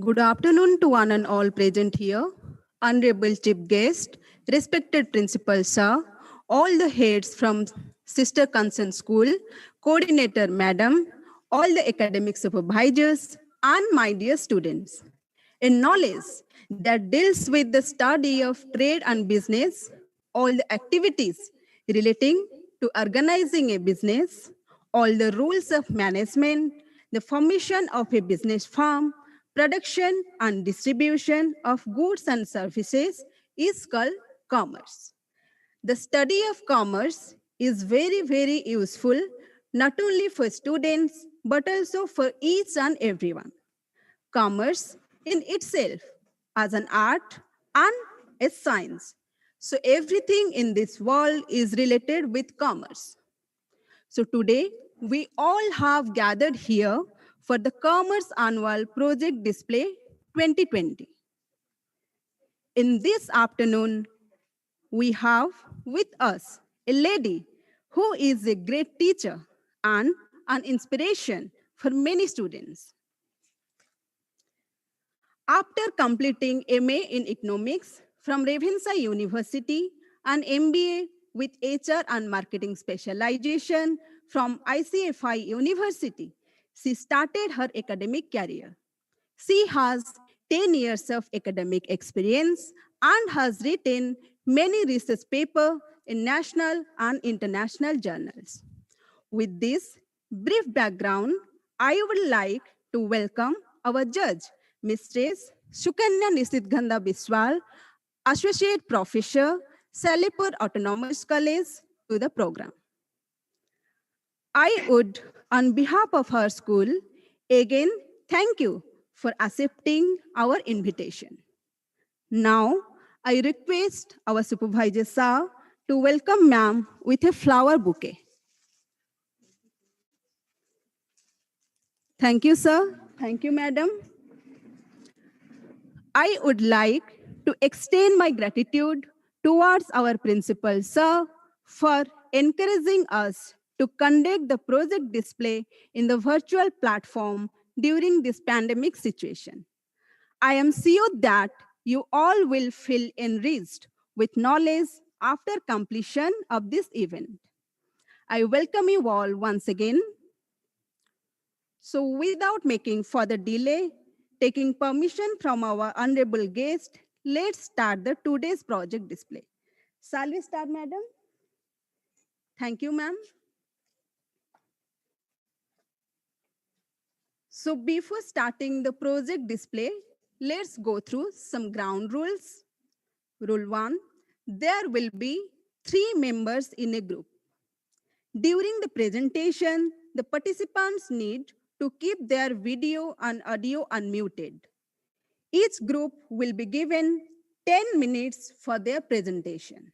Good afternoon to one and all present here, honorable chief guest, respected principal sir, all the heads from Sister Concern School, coordinator madam, all the academic supervisors, and my dear students. In knowledge that deals with the study of trade and business, all the activities relating to organizing a business, all the rules of management, the formation of a business firm, production and distribution of goods and services is called commerce. The study of commerce is very, very useful not only for students but also for each and everyone. Commerce in itself as an art and a science. So everything in this world is related with commerce. So today we all have gathered here for the Commerce Annual Project Display 2020. In this afternoon, we have with us a lady who is a great teacher and an inspiration for many students. After completing MA in Economics from Ravenshaw University and MBA with HR and Marketing Specialization from ICFI University, she started her academic career. She has 10 years of academic experience and has written many research papers in national and international journals. With this brief background, I would like to welcome our judge, Mistress Sukanya Nisitganda Biswal, Associate Professor, Salipur Autonomous College, to the program. I would, on behalf of her school, again thank you for accepting our invitation. Now, I request our supervisor, sir, to welcome ma'am with a flower bouquet. Thank you, sir. Thank you, madam. I would like to extend my gratitude towards our principal, sir, for encouraging us to conduct the project display in the virtual platform during this pandemic situation. I am sure that you all will feel enriched with knowledge after completion of this event. I welcome you all once again. So without making further delay, taking permission from our honorable guest, let's start the today's project display. Shall we start, madam? Thank you, ma'am. So before starting the project display, let's go through some ground rules. Rule 1, there will be 3 members in a group. During the presentation, the participants need to keep their video and audio unmuted. Each group will be given 10 minutes for their presentation.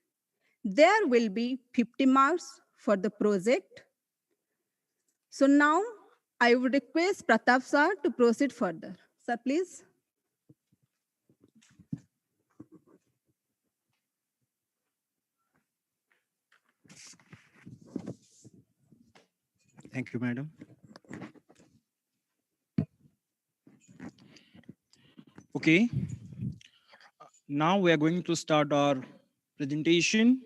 There will be 50 marks for the project. So now I would request Pratap sir to proceed further. Sir, please. Thank you, madam. Okay. Now we are going to start our presentation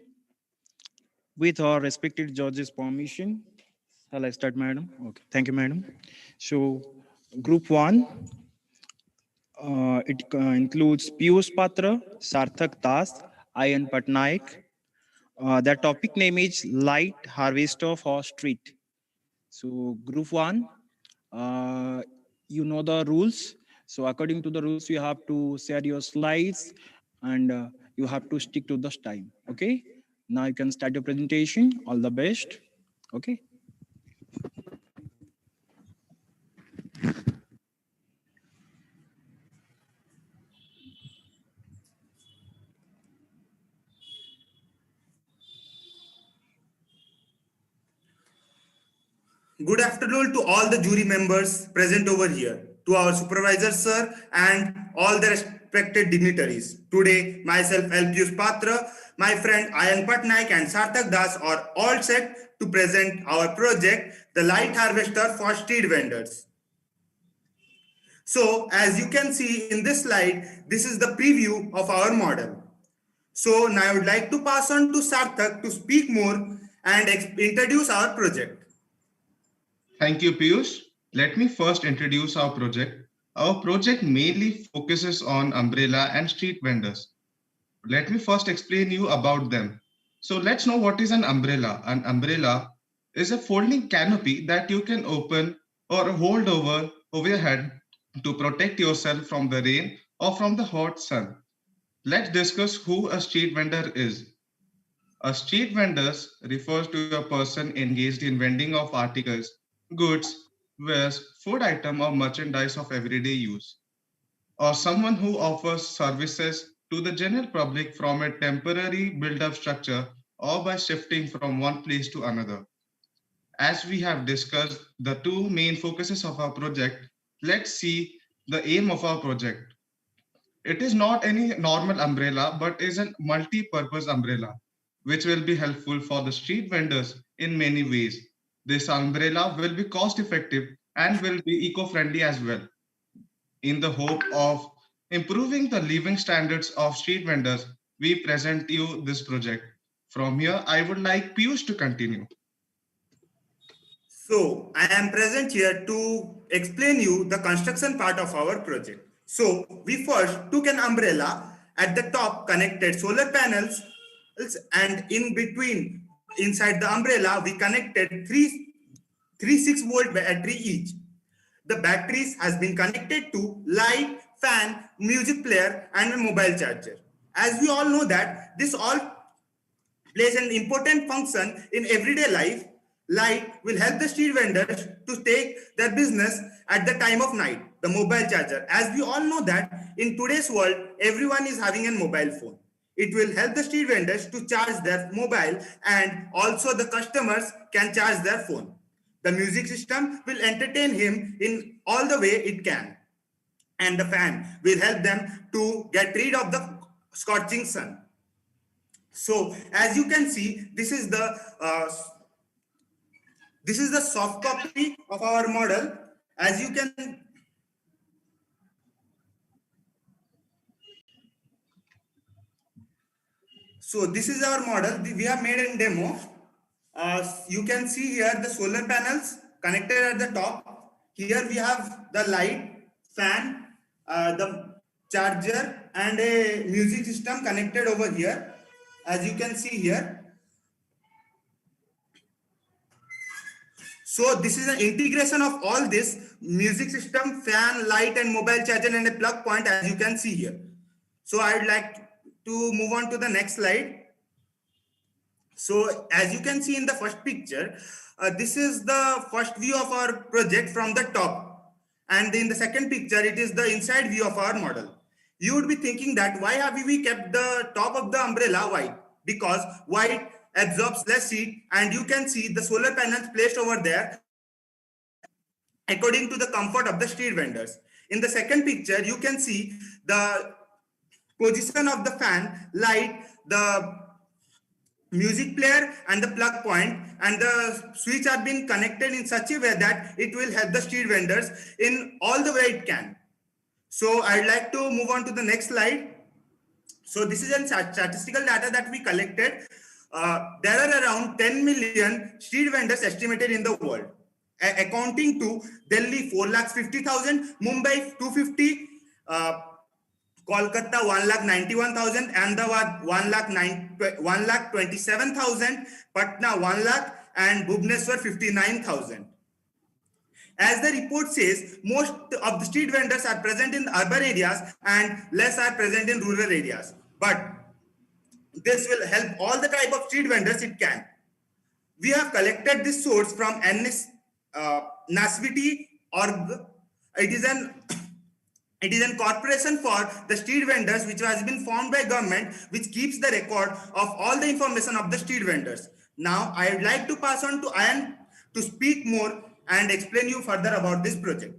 with our respected judges' permission. Shall I start, madam? Okay. Thank you, madam. So, group 1, it includes Piyush Patra, Sarthak Das, Ayan Patnaik. Their topic name is Light Harvester for Street. So, group 1, you know the rules. So according to the rules, you have to share your slides and you have to stick to this time. Okay. Now you can start your presentation. All the best. Okay. Good afternoon to all the jury members present over here, to our supervisor sir and all the respected dignitaries. Today, myself Piyush Patra, my friend Ayan Patnaik and Sarthak Das are all set to present our project, The Light Harvester for Street Vendors. So as you can see in this slide, this is the preview of our model. So now I would like to pass on to Sarthak to speak more and introduce our project. Thank you, Piyush. Let me first introduce our project. Our project mainly focuses on umbrella and street vendors. Let me first explain you about them. So let's know what is an umbrella. An umbrella is a folding canopy that you can open or hold over your head to protect yourself from the rain or from the hot sun. Let's discuss who a street vendor is. A street vendor refers to a person engaged in vending of articles, goods, wares, food item or merchandise of everyday use, or someone who offers services to the general public from a temporary built-up structure or by shifting from one place to another. As we have discussed the two main focuses of our project, let's see the aim of our project. It is not any normal umbrella, but is a multi-purpose umbrella, which will be helpful for the street vendors in many ways. This umbrella will be cost effective and will be eco-friendly as well. In the hope of improving the living standards of street vendors, we present you this project. From here, I would like Piyush to continue. So I am present here to explain you the construction part of our project. So we first took an umbrella. At the top connected solar panels, and in between inside the umbrella we connected three 6-volt battery each. The batteries has been connected to light, fan, music player and a mobile charger. As we all know that this all plays an important function in everyday life. Light will help the street vendors to take their business at the time of night. The mobile charger, as we all know that in today's world, everyone is having a mobile phone. It will help the street vendors to charge their mobile, and also the customers can charge their phone. The music system will entertain him in all the way it can. And the fan will help them to get rid of the scorching sun. So as you can see, this is the soft copy of our model. As you can so this is our model we have made in demo. You can see here the solar panels connected at the top. Here we have the light, fan, the charger and a music system connected over here. As you can see here. So this is an integration of all this music system, fan, light and mobile charger and a plug point, as you can see here. So I'd like to move on to the next slide. So as you can see in the first picture, this is the first view of our project from the top. And in the second picture, it is the inside view of our model. You would be thinking that why have we kept the top of the umbrella white? Because white absorbs less heat, and you can see the solar panels placed over there according to the comfort of the street vendors. In the second picture, you can see the position of the fan, light, the music player and the plug point, and the switch are being connected in such a way that it will help the street vendors in all the way it can. So I'd like to move on to the next slide. So this is a statistical data that we collected. There are around 10 million street vendors estimated in the world, accounting to Delhi 4,50,000, Mumbai 250, Kolkata 1,91,000, Ahmedabad 1,27,000, Patna 1 lakh, and Bhubaneswar 59,000. As the report says, most of the street vendors are present in urban areas and less are present in rural areas. But this will help all the type of street vendors it can. We have collected this source from NASVT.org. It is an corporation for the street vendors which has been formed by government, which keeps the record of all the information of the street vendors. Now, I would like to pass on to Ayan to speak more and explain you further about this project.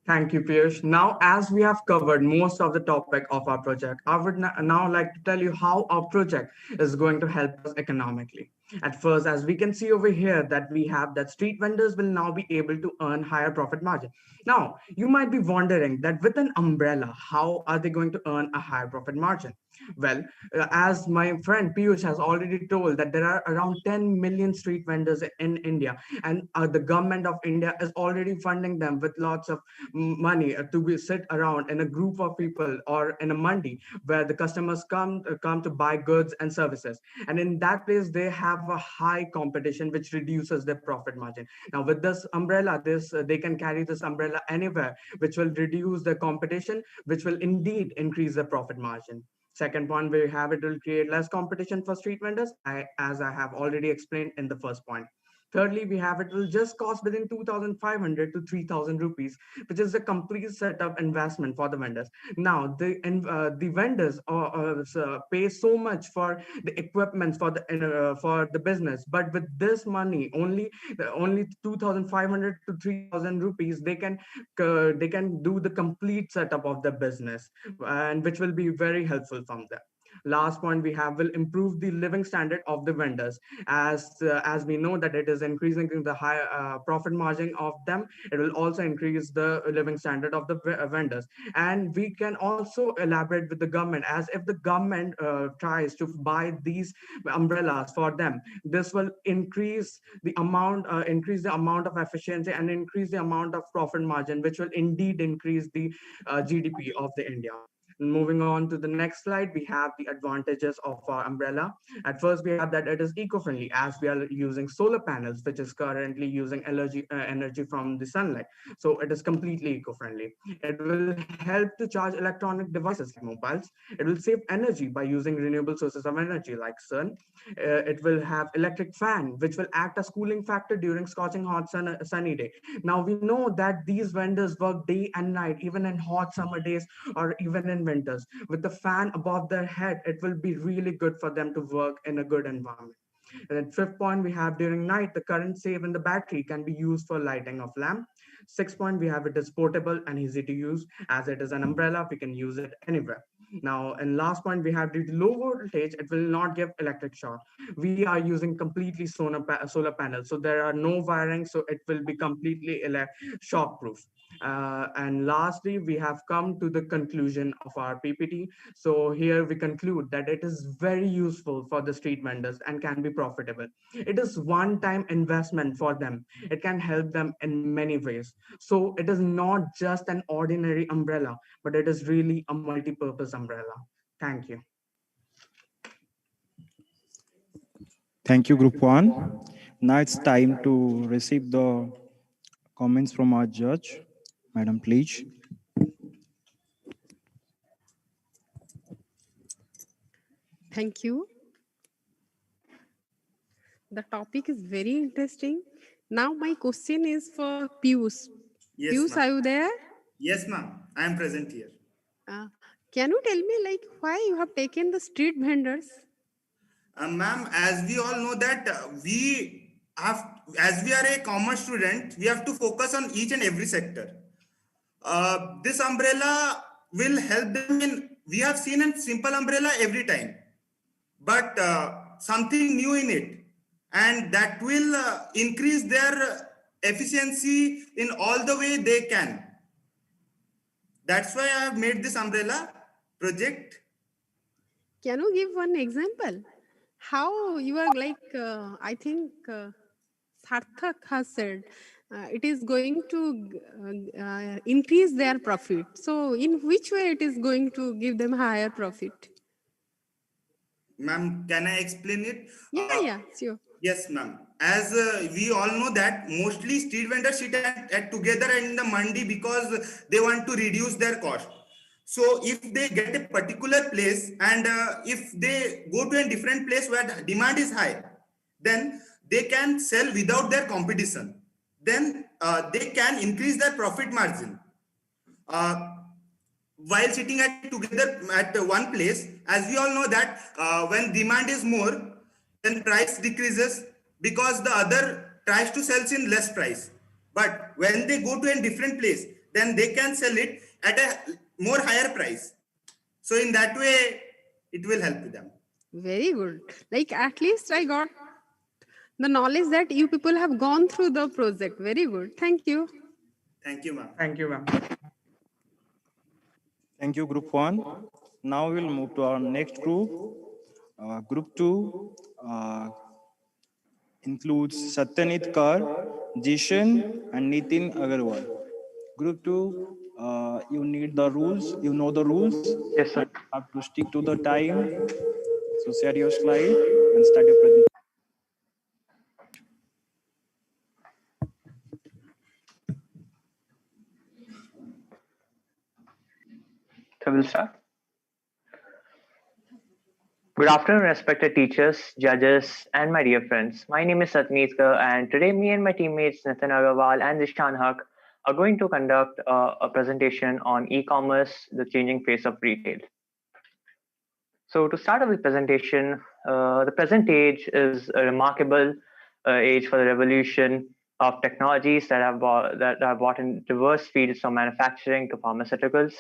Thank you, Piyush. Now, as we have covered most of the topic of our project, I would now like to tell you how our project is going to help us economically. At first, as we can see over here, that we have that street vendors will now be able to earn higher profit margin. Now, you might be wondering that with an umbrella, how are they going to earn a higher profit margin? Well, as my friend Piyush has already told, that there are around 10 million street vendors in India, and the government of India is already funding them with lots of money to be sit around in a group of people or in a mandi where the customers come to buy goods and services, and in that place they have a high competition which reduces their profit margin. Now with this umbrella, this they can carry this umbrella anywhere, which will reduce the competition, which will indeed increase the profit margin. Second point, we have it will create less competition for street vendors, as I have already explained in the first point. Thirdly, we have it will just cost within 2,500 to 3,000 rupees, which is a complete setup investment for the vendors. Now, the vendors pay so much for the equipment for the business, but with this money, only 2,500 to 3,000 rupees, they can do the complete setup of the business, and which will be very helpful from them. Last point we have will improve the living standard of the vendors, as we know that it is increasing the high profit margin of them. It will also increase the living standard of the vendors. And we can also elaborate with the government, as if the government tries to buy these umbrellas for them, this will increase the amount of efficiency and increase the amount of profit margin, which will indeed increase the GDP of the India. Moving on to the next slide, we have the advantages of our umbrella. At first, we have that it is eco-friendly, as we are using solar panels, which is currently using energy from the sunlight. So it is completely eco-friendly. It will help to charge electronic devices like mobiles. It will save energy by using renewable sources of energy like sun. It will have electric fan, which will act as cooling factor during scorching hot sunny day. Now we know that these vendors work day and night, even in hot summer days or even in winters. With the fan above their head, it will be really good for them to work in a good environment. And then fifth point, we have during night, the current saved in the battery can be used for lighting of lamp. Sixth point, we have it is portable and easy to use, as it is an umbrella, we can use it anywhere. Now, and last point, we have the low voltage, it will not give electric shock. We are using completely solar panels, so there are no wiring, so it will be completely shock proof. And lastly, we have come to the conclusion of our PPT. So here we conclude that it is very useful for the street vendors and can be profitable. It is one-time investment for them. It can help them in many ways. So it is not just an ordinary umbrella, but it is really a multi-purpose umbrella. Thank you. Thank you, Group 1. Now it's time to receive the comments from our judge. Madam, please. Thank you. The topic is very interesting. Now my question is for Piyush. Yes, Piyush, ma'am. are you there? Yes, ma'am. I am present here. Can you tell me why you have taken the street vendors? Ma'am, as we all know that as we are a commerce student, we have to focus on each and every sector. This umbrella will help them we have seen a simple umbrella every time, but something new in it, and that will increase their efficiency in all the way they can. That's why I have made this umbrella project. Can you give one example? How you are I think Sarthak has said it is going to increase their profit. So in which way it is going to give them higher profit? Ma'am, can I explain it? Yeah, sure. Yes, ma'am. As we all know that mostly street vendors sit at together in the mandi because they want to reduce their cost. So if they get a particular place and if they go to a different place where the demand is high, then they can sell without their competition. Then they can increase their profit margin. While sitting together at one place, as we all know that when demand is more, then price decreases because the other tries to sell in less price. But when they go to a different place, then they can sell it at a more higher price. So in that way, it will help them. Very good. At least I got the knowledge that you people have gone through the project. Very good. Thank you. Thank you, ma'am. Thank you, ma'am. Thank you, Group 1. Now we'll move to our next group. Group 2 includes Satyanit Kar, Jishan, and Nitin Agarwal. Group 2, you need the rules. You know the rules. Yes, sir. You have to stick to the time. So share your slide and start your presentation. So we'll start. Good afternoon, respected teachers, judges, and my dear friends. My name is Satneetkar, and today me and my teammates Nitin Agarwal and Zishan Haq are going to conduct a presentation on e-commerce, the changing face of retail. So to start off the presentation, the present age is a remarkable age for the revolution of technologies that have brought in diverse fields from manufacturing to pharmaceuticals.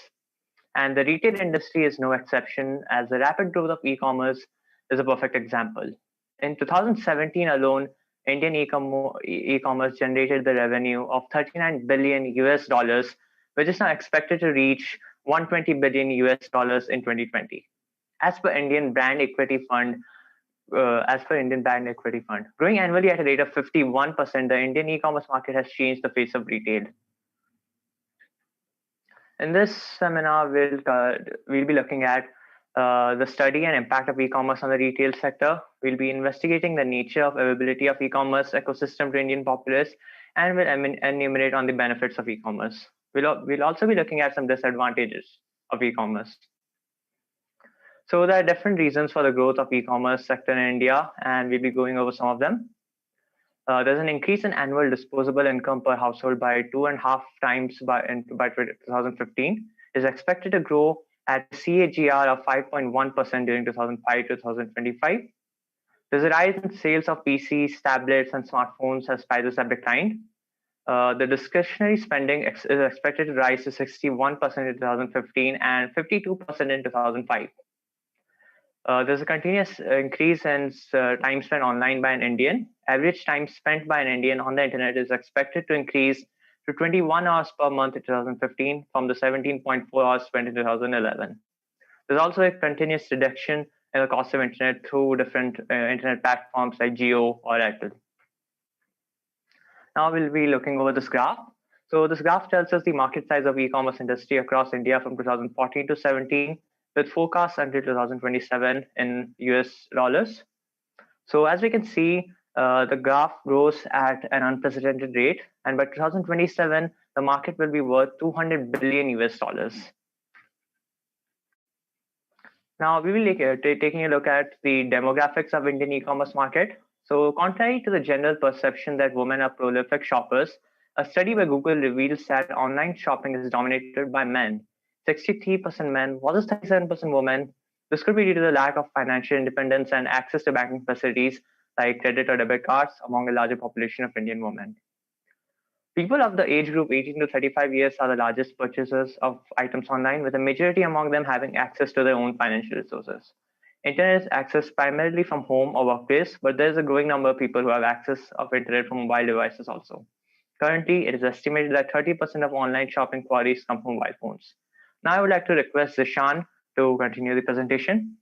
And the retail industry is no exception, as the rapid growth of e-commerce is a perfect example. In 2017 alone, Indian e-commerce generated the revenue of 39 billion US dollars, which is now expected to reach 120 billion US dollars in 2020. As per Indian Brand Equity Fund, growing annually at a rate of 51%, the Indian e-commerce market has changed the face of retail. In this seminar, we'll be looking at the study and impact of e-commerce on the retail sector. We'll be investigating the nature of availability of e-commerce ecosystem to Indian populace, and we'll enumerate on the benefits of e-commerce. We'll also be looking at some disadvantages of e-commerce. So there are different reasons for the growth of e-commerce sector in India, and we'll be going over some of them. There's an increase in annual disposable income per household by 2.5 times by 2015. Is expected to grow at a CAGR of 5.1% during 2005 to 2025. There's a rise in sales of PCs, tablets, and smartphones as prices have declined. The discretionary spending is expected to rise to 61% in 2015 and 52% in 2005. There's a continuous increase in time spent online by an Indian. Average time spent by an Indian on the internet is expected to increase to 21 hours per month in 2015 from the 17.4 hours spent in 2011. There's also a continuous reduction in the cost of internet through different internet platforms like Jio or Airtel. Now we'll be looking over this graph. So this graph tells us the market size of e-commerce industry across India from 2014 to 17, with forecasts until 2027 in US dollars. So as we can see, the graph grows at an unprecedented rate, and by 2027, the market will be worth 200 billion US dollars. Now we will be taking a look at the demographics of Indian e-commerce market. So contrary to the general perception that women are prolific shoppers, a study by Google reveals that online shopping is dominated by men. 63% men versus 37% women. This could be due to the lack of financial independence and access to banking facilities like credit or debit cards among a larger population of Indian women. People of the age group 18 to 35 years are the largest purchasers of items online, with a majority among them having access to their own financial resources. Internet is accessed primarily from home or workplace, but there's a growing number of people who have access of internet from mobile devices also. Currently, it is estimated that 30% of online shopping queries come from mobile phones. Now I would like to request Zishan to continue the presentation.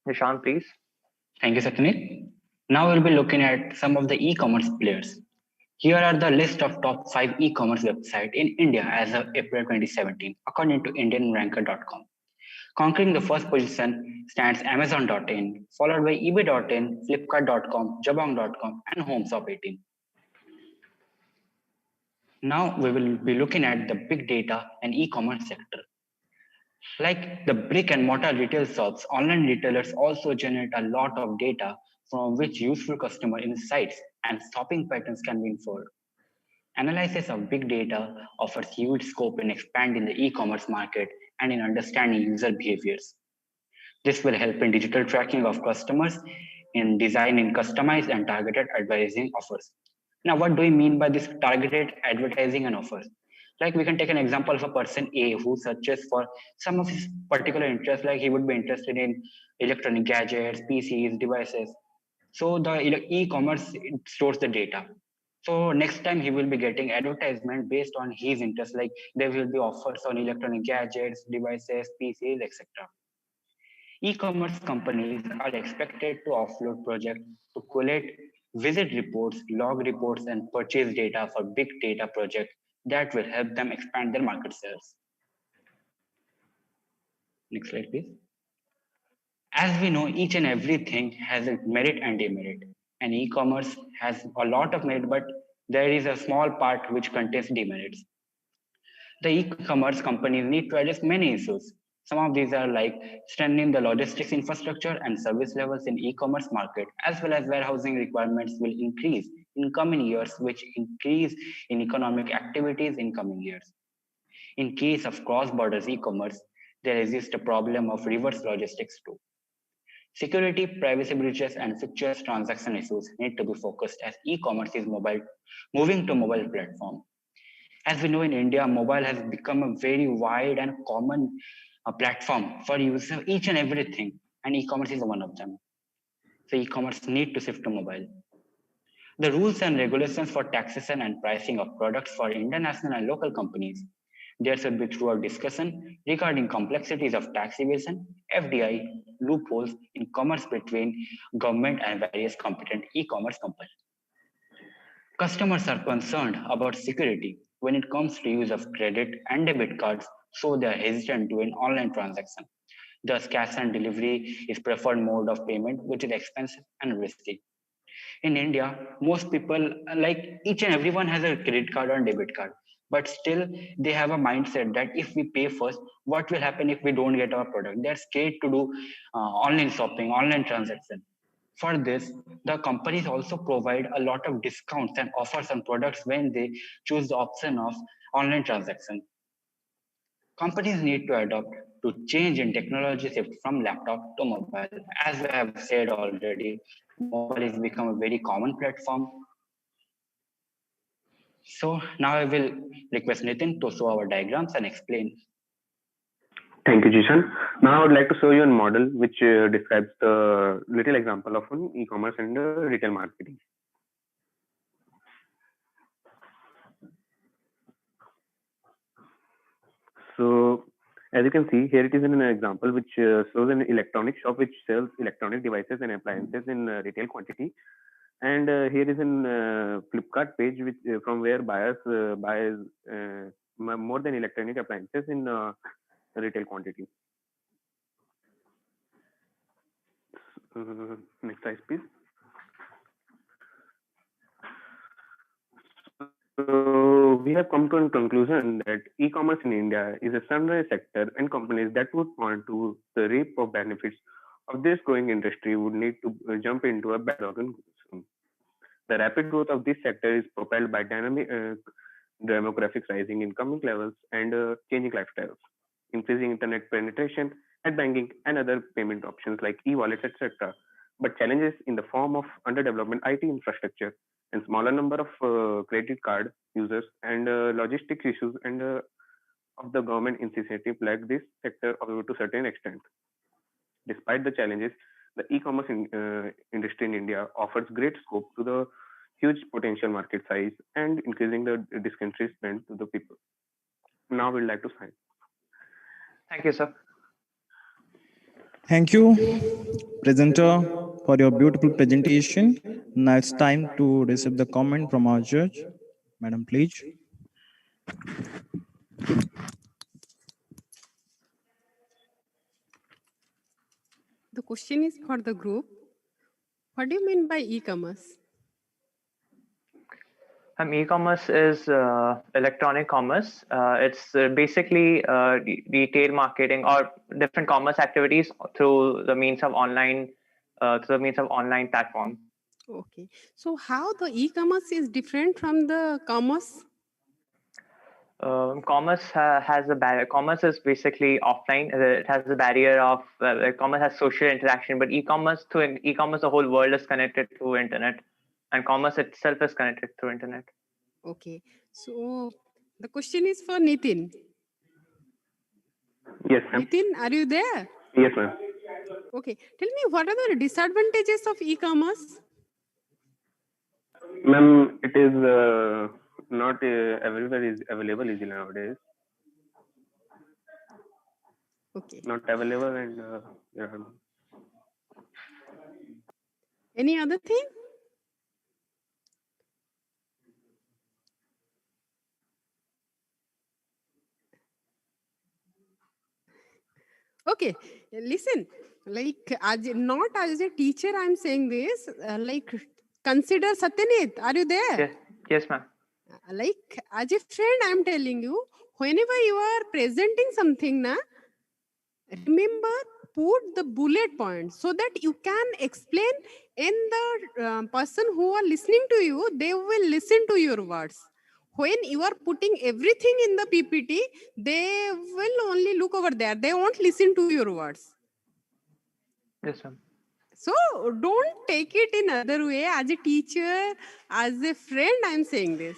Zishan, please. Thank you, Satyaneet. Now we'll be looking at some of the e-commerce players. Here are the list of top 5 e-commerce websites in India as of April 2017, according to IndianRanker.com. Conquering the first position stands Amazon.in, followed by eBay.in, Flipkart.com, Jabong.com, and HomeShop18. Now we will be looking at the big data and e-commerce sector. Like the brick and mortar retail shops, online retailers also generate a lot of data from which useful customer insights and shopping patterns can be inferred. Analysis of big data offers huge scope in expanding the e-commerce market and in understanding user behaviors. This will help in digital tracking of customers, in designing customized and targeted advertising offers. Now, what do we mean by this targeted advertising and offers? Like we can take an example of a person A who searches for some of his particular interests, like he would be interested in electronic gadgets, PCs, devices. So the e-commerce stores the data. So next time he will be getting advertisement based on his interest, like there will be offers on electronic gadgets, devices, PCs, etc. E-commerce companies are expected to offload projects to collect visit reports, log reports, and purchase data for big data projects that will help them expand their market shares. Next slide, please. As we know, each and everything has a merit and demerit. And e-commerce has a lot of merit, but there is a small part which contains demerits. The e-commerce companies need to address many issues. Some of these are like strengthening the logistics infrastructure and service levels in e-commerce market, as well as warehousing requirements will increase in coming years, which increase in economic activities in coming years. In case of cross-border e-commerce, there exists a problem of reverse logistics too. Security, privacy breaches, and fictitious transaction issues need to be focused as e-commerce is moving to mobile platform. As we know in India, mobile has become a very wide and common platform for use of each and everything, and e-commerce is one of them. So e-commerce need to shift to mobile. The rules and regulations for taxation and pricing of products for international and local companies. There should be thorough discussion regarding complexities of tax evasion, FDI, loopholes in commerce between government and various competent e-commerce companies. Customers are concerned about security when it comes to use of credit and debit cards, so they are hesitant to an online transaction. Thus, cash on delivery is preferred mode of payment, which is expensive and risky. In India, most people, like each and everyone has a credit card or debit card, but still they have a mindset that if we pay first, what will happen if we don't get our product? They're scared to do online shopping, online transaction. For this, the companies also provide a lot of discounts and offers on products when they choose the option of online transaction. Companies need to adopt to change in technology shift from laptop to mobile. As I have said already, mobile has become a very common platform. So now I will request Nitin to show our diagrams and explain. Thank you, Jishan. Now I would like to show you a model which describes the little example of an e-commerce and retail marketing. So as you can see, here it is in an example which shows an electronic shop which sells electronic devices and appliances in retail quantity. And here is an Flipkart page which from where buyers buy more than electronic appliances in retail quantity. Next slide, please. So we have come to a conclusion that e-commerce in India is a sunrise sector, and companies that would want to reap the benefits of this growing industry would need to jump into a bandwagon. The rapid growth of this sector is propelled by dynamic demographics, rising income levels, and changing lifestyles, increasing internet penetration, net banking, and other payment options like e-wallets, etc. But challenges in the form of underdevelopment IT infrastructure and smaller number of credit card users and logistics issues and of the government initiative like this sector to a certain extent. Despite the challenges, the e-commerce industry in India offers great scope to the huge potential market size and increasing the discouragement to the people. Now we'd like to sign. Thank you, sir. Thank you, presenter, for your beautiful presentation. Now it's time to receive the comment from our judge. Madam, please. The question is for the group. What do you mean by e-commerce? E-commerce is electronic commerce. It's basically retail marketing or different commerce activities through the means of online platform. Okay. So how the e-commerce is different from the commerce? Commerce has a barrier. Commerce is basically offline. It has the barrier of commerce has social interaction, but e-commerce, the whole world is connected to internet, and commerce itself is connected to internet. Okay. So the question is for Nitin. Yes, ma'am. Nitin, are you there? Yes, ma'am. Okay, tell me what are the disadvantages of e-commerce? Ma'am, it is not everywhere is available easily nowadays. Okay. Not available and yeah. Any other thing? Okay, listen, like not as a teacher, I'm saying this, like consider Satyaneet, are you there? Yes, yes, ma'am. Like as a friend, I'm telling you, whenever you are presenting something, na, remember put the bullet points so that you can explain, and the person who are listening to you, they will listen to your words. When you are putting everything in the PPT, they will only look over there. They won't listen to your words. Yes, ma'am. So don't take it in other way. As a teacher, as a friend, I'm saying this.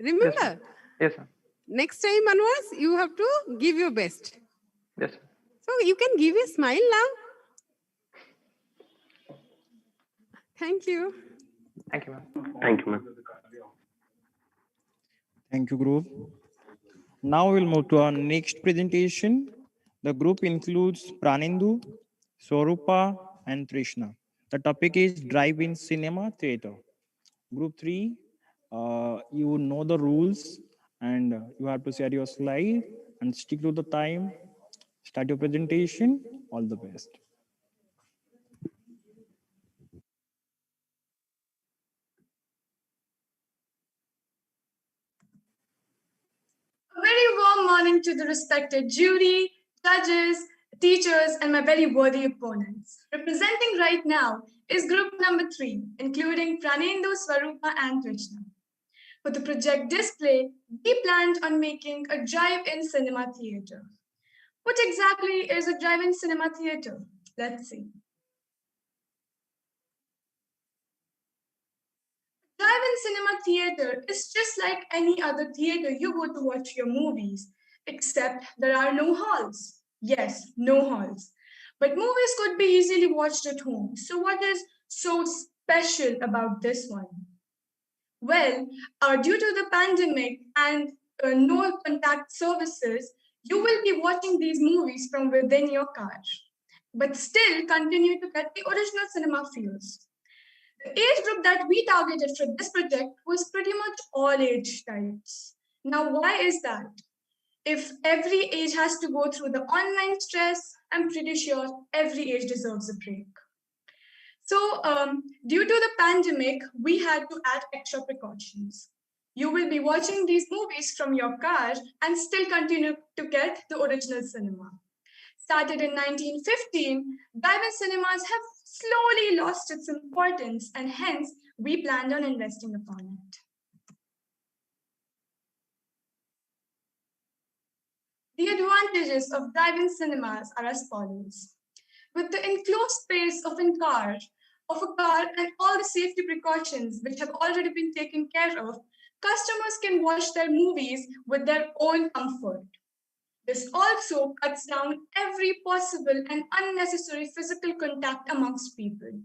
Remember, Yes, ma'am. next time onwards, you have to give your best. Yes, ma'am. So you can give a smile now. Thank you. Thank you, ma'am. Thank you, ma'am. Thank you, group. Now we'll move to our next presentation. The group includes Pranindu, Swarupa, and Trishna. The topic is drive-in cinema theater. Group 3, you know the rules and you have to share your slide and stick to the time. Start your presentation. All the best. A very warm morning to the respected jury, judges, teachers, and my very worthy opponents. Representing right now is group number 3, including Pranendu, Swarupa, and Krishna. For the project display, we planned on making a drive-in cinema theater. What exactly is a drive-in cinema theater? Let's see. Drive-in cinema theater is just like any other theater you go to watch your movies, except there are no halls. Yes, no halls. But movies could be easily watched at home. So what is so special about this one? Well, due to the pandemic and no contact services, you will be watching these movies from within your car, but still continue to get the original cinema feels. The age group that we targeted for this project was pretty much all age types. Now, why is that? If every age has to go through the online stress, I'm pretty sure every age deserves a break. So, due to the pandemic, we had to add extra precautions. You will be watching these movies from your car and still continue to get the original cinema. Started in 1915, drive-in cinemas have slowly lost its importance, and hence we planned on investing upon it. The advantages of drive-in cinemas are as follows. With the enclosed space of a car and all the safety precautions which have already been taken care of, customers can watch their movies with their own comfort. This also cuts down every possible and unnecessary physical contact amongst people.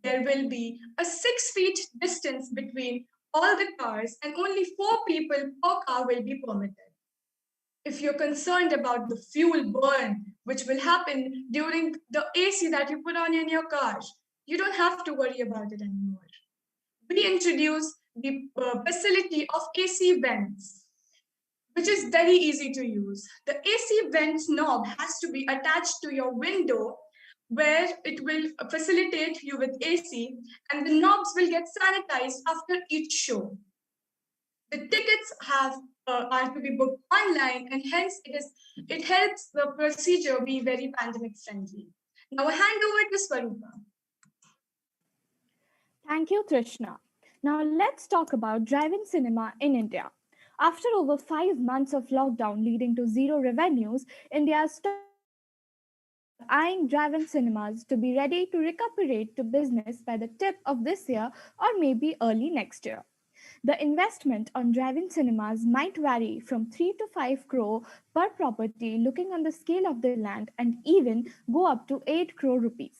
There will be a 6 feet distance between all the cars and only 4 people per car will be permitted. If you're concerned about the fuel burn, which will happen during the AC that you put on in your car, you don't have to worry about it anymore. We introduced the facility of AC vents, which is very easy to use. The AC vent knob has to be attached to your window where it will facilitate you with AC, and the knobs will get sanitized after each show. The tickets are to be booked online, and hence it helps the procedure be very pandemic friendly. Now I hand over to Swarupa. Thank you, Trishna. Now let's talk about drive-in cinema in India. After over 5 months of lockdown leading to zero revenues, India is eyeing drive-in cinemas to be ready to recuperate to business by the tip of this year or maybe early next year. The investment on drive-in cinemas might vary from 3 to 5 crore per property, looking on the scale of the land, and even go up to 8 crore rupees.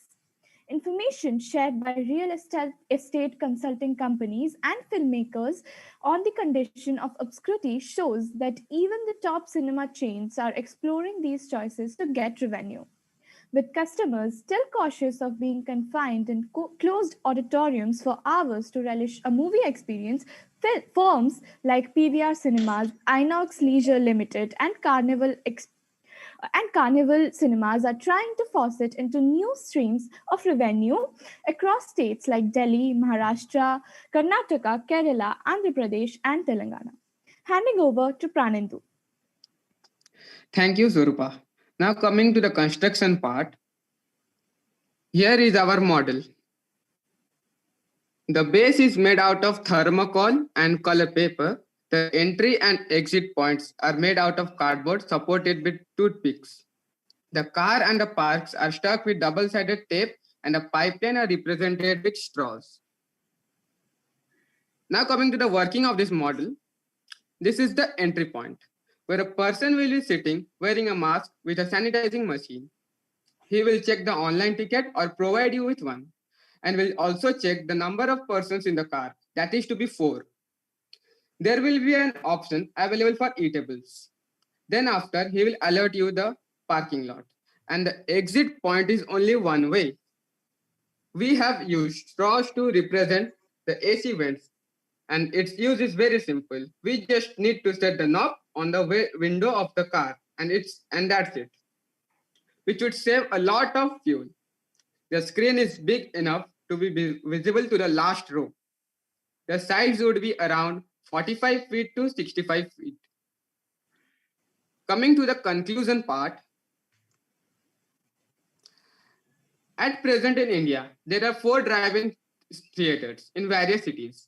Information shared by real estate consulting companies and filmmakers on the condition of obscurity shows that even the top cinema chains are exploring these choices to get revenue. With customers still cautious of being confined in closed auditoriums for hours to relish a movie experience, firms like PVR Cinemas, Inox Leisure Limited, and Carnival Cinemas are trying to force it into new streams of revenue across states like Delhi, Maharashtra, Karnataka, Kerala, Andhra Pradesh, and Telangana. Handing over to Pranendu. Thank you, Surupa. Now coming to the construction part, here is our model. The base is made out of thermocol and color paper. The entry and exit points are made out of cardboard supported with toothpicks. The car and the parks are stuck with double-sided tape and the pipeline are represented with straws. Now coming to the working of this model, this is the entry point, where a person will be sitting wearing a mask with a sanitizing machine. He will check the online ticket or provide you with one, and will also check the number of persons in the car, that is to be 4. There will be an option available for eatables. Then after, he will alert you the parking lot, and the exit point is only one way. We have used straws to represent the AC vents, and its use is very simple. We just need to set the knob on the window of the car, and that's it, which would save a lot of fuel. The screen is big enough to be visible to the last row. The size would be around 45 feet to 65 feet. Coming to the conclusion part, at present in India, there are 4 drive-in theaters in various cities.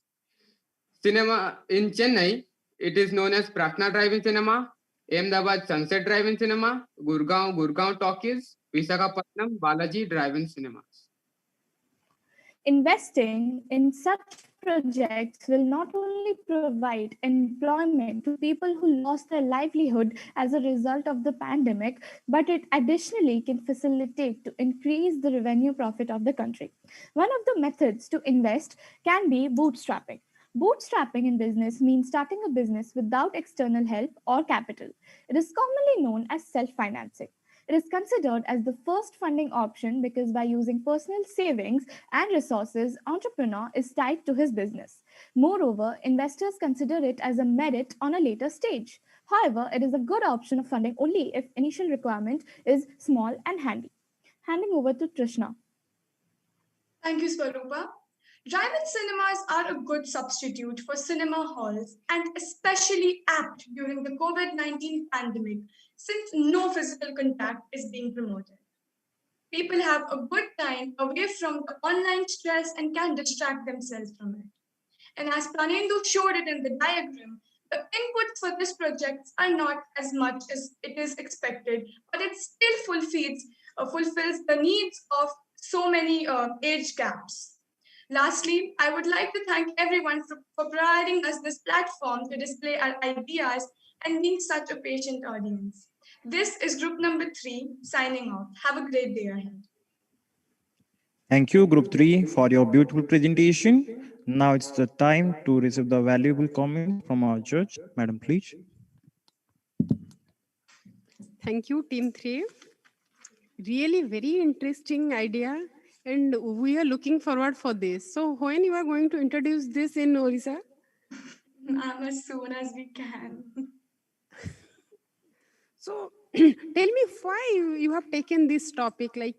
Cinema in Chennai, it is known as Pratna Drive-in Cinema, Ahmedabad Sunset Drive-in Cinema, Gurgaon Talkies, Visakhapatnam Balaji Drive-in Cinemas. Investing in such projects will not only provide employment to people who lost their livelihood as a result of the pandemic, but it additionally can facilitate to increase the revenue profit of the country. One of the methods to invest can be bootstrapping. Bootstrapping in business means starting a business without external help or capital. It is commonly known as self-financing. It is considered as the first funding option because by using personal savings and resources, entrepreneur is tied to his business. Moreover, investors consider it as a merit on a later stage. However, it is a good option of funding only if initial requirement is small and handy. Handing over to Trishna. Thank you, Swarupa. Drive-in cinemas are a good substitute for cinema halls and especially apt during the COVID-19 pandemic since no physical contact is being promoted. People have a good time away from the online stress and can distract themselves from it. And as Pranendu showed it in the diagram, the inputs for this project are not as much as it is expected, but it still fulfills the needs of so many age gaps. Lastly, I would like to thank everyone for providing us this platform to display our ideas and being such a patient audience. This is group number 3 signing off. Have a great day ahead. Thank you, Group 3, for your beautiful presentation. Now it's the time to receive the valuable comments from our judge. Madam, please. Thank you, Team 3. Really very interesting idea. And we are looking forward for this. So when you are going to introduce this in Orissa? As soon as we can. So tell me why you have taken this topic, like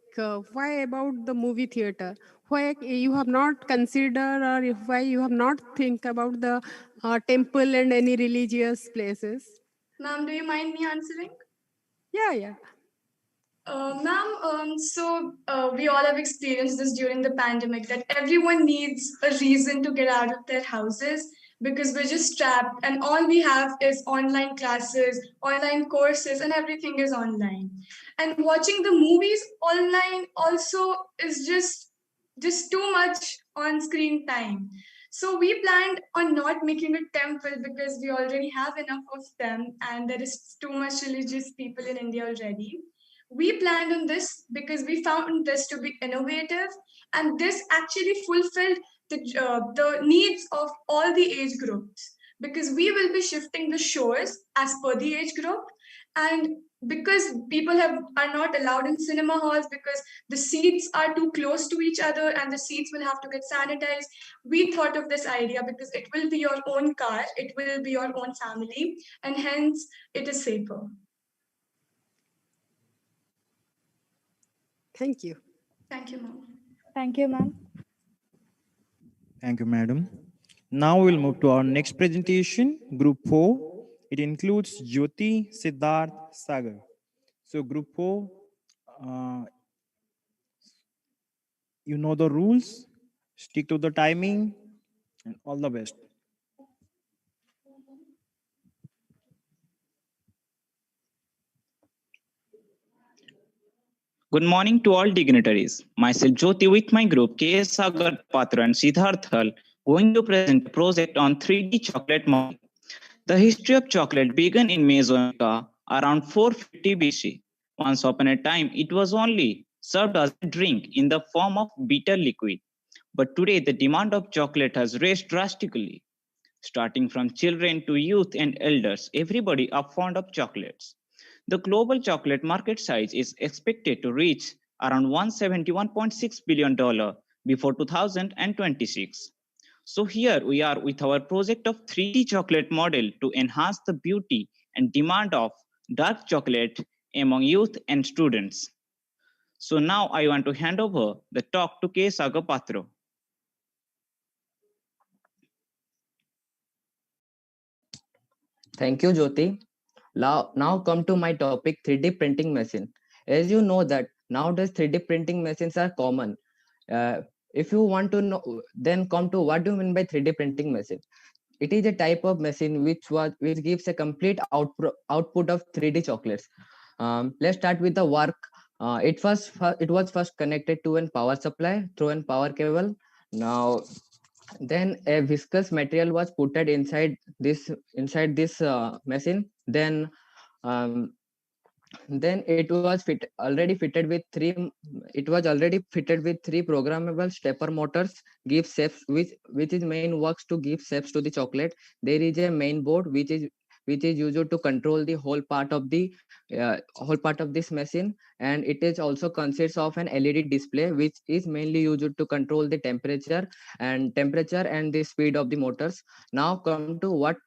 why about the movie theater? Why you have not considered or why you have not think about the temple and any religious places? Ma'am, do you mind me answering? Yeah. Ma'am, we all have experienced this during the pandemic that everyone needs a reason to get out of their houses because we're just trapped and all we have is online classes, online courses, and everything is online. And watching the movies online also is just too much on screen time. So we planned on not making a temple because we already have enough of them and there is too much religious people in India already. We planned on this because we found this to be innovative and this actually fulfilled the needs of all the age groups because we will be shifting the shows as per the age group and because people are not allowed in cinema halls because the seats are too close to each other and the seats will have to get sanitized. We thought of this idea because it will be your own car, it will be your own family, and hence it is safer. Thank you. Thank you, ma'am. Thank you, ma'am. Thank you, madam. Now we'll move to our next presentation, Group 4. It includes Jyoti, Siddharth, Sagar. So Group 4, you know the rules, stick to the timing, and all the best. Good morning to all dignitaries. Myself Jyoti with my group KS Sagar Patra and Siddharthal going to present a project on 3D chocolate model. The history of chocolate began in Mesoamerica around 450 BC. Once upon a time, it was only served as a drink in the form of bitter liquid. But today, the demand of chocolate has raised drastically. Starting from children to youth and elders, everybody are fond of chocolates. The global chocolate market size is expected to reach around $171.6 billion before 2026. So here we are with our project of 3D chocolate model to enhance the beauty and demand of dark chocolate among youth and students. So now I want to hand over the talk to K. Sagapatro. Thank you, Jyoti. Now come to my topic, 3D printing machine. As you know that nowadays 3D printing machines are common. If you want to know, then come to what do you mean by 3D printing machine? It is a type of machine which gives a complete output of 3D chocolates. Let's start with the work. It was first connected to an power supply through an power cable. Now then a viscous material was put inside this machine. Then it was already fitted with three programmable stepper motors give shapes which is main works to give shapes to the chocolate. There is a main board which is used to control the whole part of this machine, and it is also consists of an LED display which is mainly used to control the temperature and the speed of the motors. Now come to what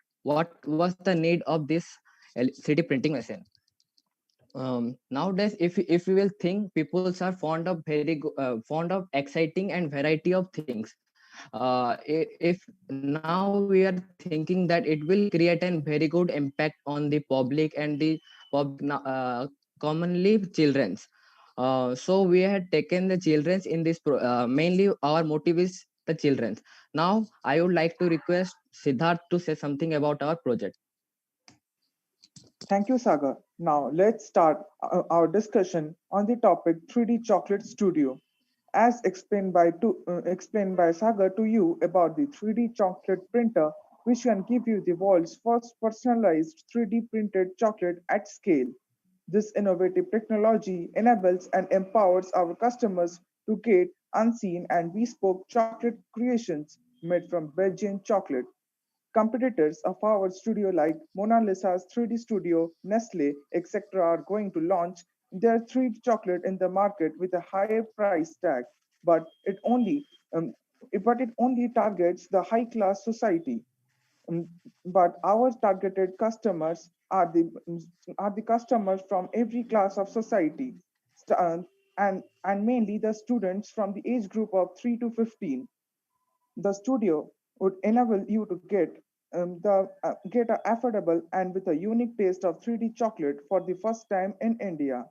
was the need of this 3D printing machine. Nowadays if you will think, people are fond of exciting and variety of things. If now we are thinking that it will create a very good impact on the public and the commonly children's. So we had taken the children's in this mainly our motive is the children's. Now I would like to request Siddharth to say something about our project. Thank you, Sagar. Now let's start our discussion on the topic 3D Chocolate Studio. As explained by Sagar to you about the 3D chocolate printer, which can give you the world's first personalized 3D printed chocolate at scale. This innovative technology enables and empowers our customers to get unseen and bespoke chocolate creations made from Belgian chocolate. Competitors of our studio like Mona Lisa's 3D Studio, Nestle, etc. are going to launch their 3D chocolate in the market with a higher price tag, but um, it only targets the high class society. Um, but our targeted customers are the customers from every class of society, and mainly the students from the age group of 3 to 15. The studio would enable you to get a affordable and with a unique taste of 3D chocolate for the first time in India.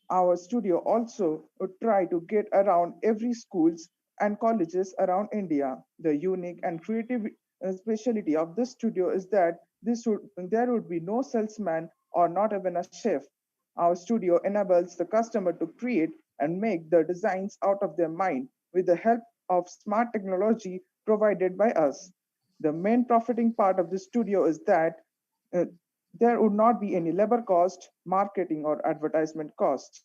Our studio also would try to get around every schools and colleges around India. The unique and creative specialty of this studio is that there would be no salesman or not even a chef. Our studio enables the customer to create and make the designs out of their mind with the help of smart technology provided by us. The main profiting part of the studio is that uh, there would not be any labor cost, marketing, or advertisement costs.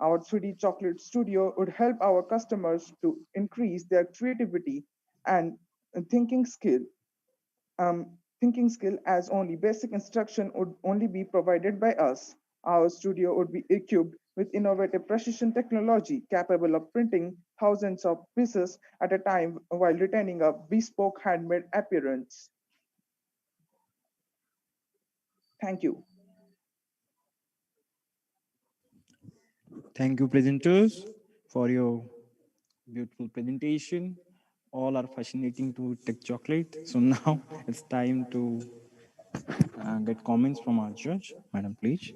Our 3D chocolate studio would help our customers to increase their creativity and thinking skill. Thinking skill as only basic instruction would only be provided by us. Our studio would be equipped with innovative precision technology capable of printing thousands of pieces at a time while retaining a bespoke handmade appearance. Thank you. Thank you, presenters, for your beautiful presentation. All are fascinating to take chocolate. So now it's time to get comments from our judge. Madam, please.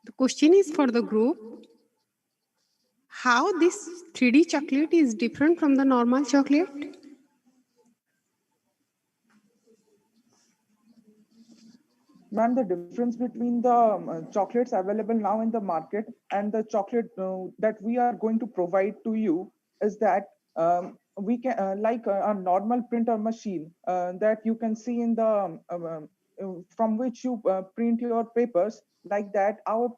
The question is for the group. How this 3D chocolate is different from the normal chocolate? Ma'am, the difference between the chocolates available now in the market and the chocolate that we are going to provide to you is that we can, like a normal printer machine that you can see in the, from which you print your papers, like that, our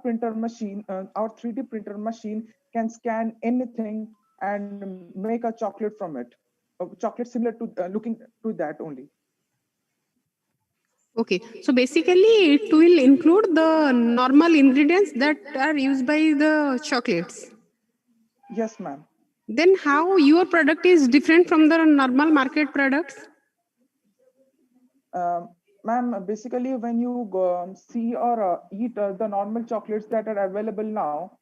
printer machine, our 3D printer machine can scan anything and make a chocolate from it. A chocolate similar to looking to that only. Okay, so basically it will include the normal ingredients that are used by the chocolates. Yes, ma'am. Then how your product is different from the normal market products? Ma'am, basically when you go, see or eat the normal chocolates that are available now,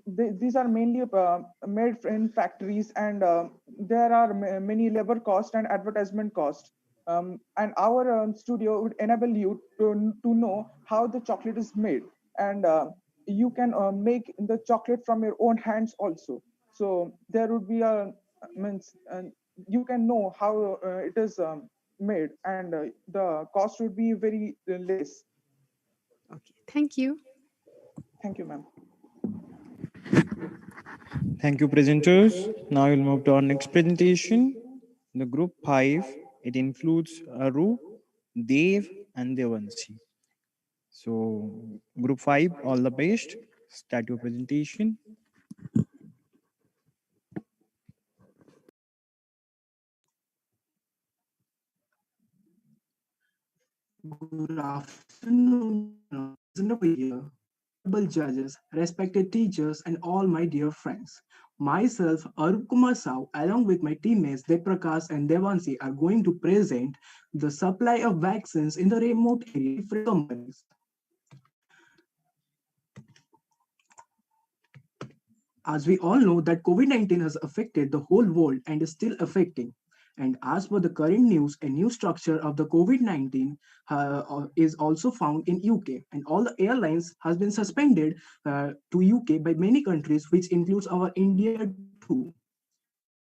these are mainly made in factories, and there are many labor cost and advertisement cost. And our studio would enable you to know how the chocolate is made, and you can make the chocolate from your own hands also. So there would be a means you can know how it is made, and the cost would be very less. Okay, thank you. Thank you, ma'am. Thank you, presenters. Now we'll move to our next presentation. The group 5, it includes Aru, Dev, and Devanshi. So group 5, all the best. Start your presentation. Good afternoon, over here, honorable judges, respected teachers, and all my dear friends. Myself, Arup Kumar Sao, along with my teammates Deprakash and Devansi, are going to present the supply of vaccines in the remote area for companies. As we all know that COVID-19 has affected the whole world and is still affecting. And as per the current news, a new structure of the COVID-19 is also found in UK, and all the airlines has been suspended to UK by many countries, which includes our India too.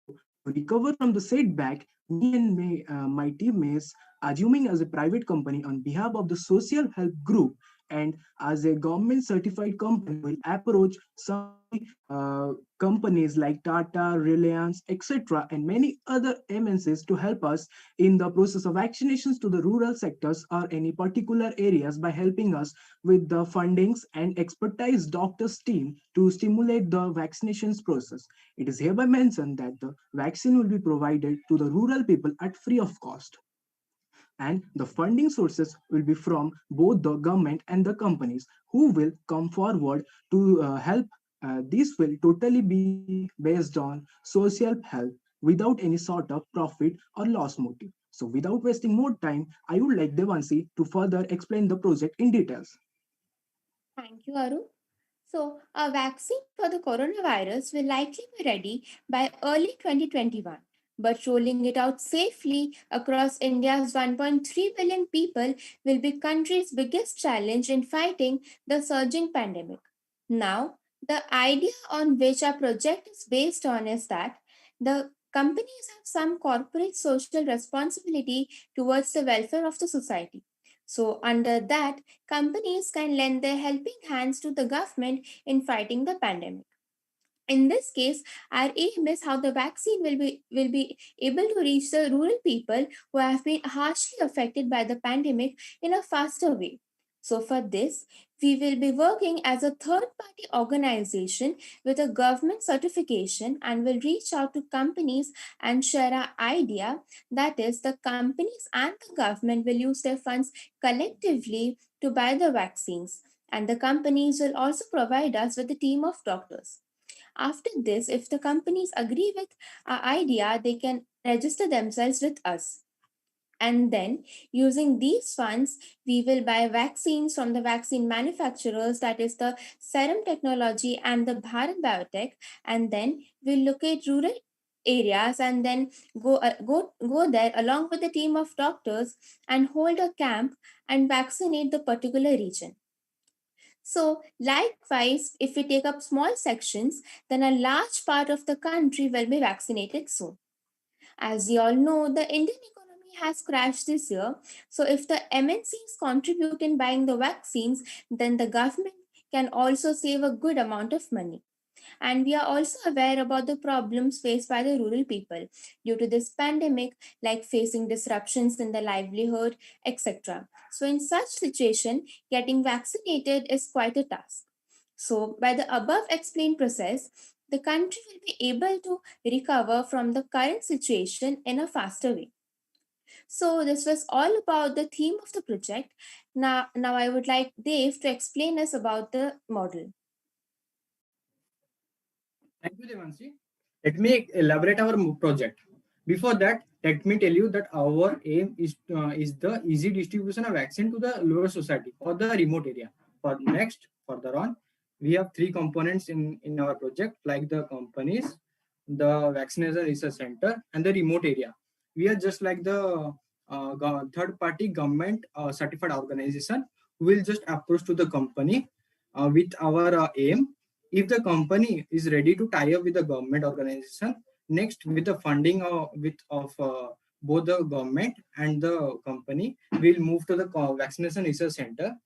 So to recover from the setback, me and my teammates, assuming as a private company on behalf of the social help group and as a government certified company, will approach some companies like Tata, Reliance, etc., and many other MNCs to help us in the process of vaccinations to the rural sectors or any particular areas by helping us with the fundings and expertise doctors team to stimulate the vaccinations process. It is hereby mentioned that the vaccine will be provided to the rural people at free of cost, and the funding sources will be from both the government and the companies who will come forward to help. This will totally be based on social help without any sort of profit or loss motive. So without wasting more time, I would like Devansi to further explain the project in details. Thank you, Aru. So, a vaccine for the coronavirus will likely be ready by early 2021, but rolling it out safely across India's 1.3 billion people will be country's biggest challenge in fighting the surging pandemic. Now, the idea on which our project is based on is that the companies have some corporate social responsibility towards the welfare of the society. So, under that, companies can lend their helping hands to the government in fighting the pandemic. In this case, our aim is how the vaccine will be able to reach the rural people who have been harshly affected by the pandemic in a faster way. So for this, we will be working as a third-party organization with a government certification and will reach out to companies and share our idea. That is, the companies and the government will use their funds collectively to buy the vaccines. And the companies will also provide us with a team of doctors. After this, if the companies agree with our idea, they can register themselves with us. And then, using these funds, we will buy vaccines from the vaccine manufacturers, that is the Serum Technology and the Bharat Biotech, and then we'll locate rural areas and then go there along with a team of doctors and hold a camp and vaccinate the particular region. So, likewise, if we take up small sections, then a large part of the country will be vaccinated soon. As you all know, the Indian economy has crashed this year. So, if the MNCs contribute in buying the vaccines, then the government can also save a good amount of money. And we are also aware about the problems faced by the rural people due to this pandemic, like facing disruptions in the livelihood, etc. So in such situation, getting vaccinated is quite a task. So by the above explained process, the country will be able to recover from the current situation in a faster way. So this was all about the theme of the project. Now I would like Dave to explain us about the model. Thank you, Devanshi. Let me elaborate our project. Before that, let me tell you that our aim is the easy distribution of vaccine to the lower society or the remote area. For next, further on, we have three components in our project, like the companies, the vaccination research center, and the remote area. We are just like the third-party government certified organization who will just approach to the company with our aim. If the company is ready to tie up with the government organization, next with the funding of both the government and the company, we'll move to the vaccination research center.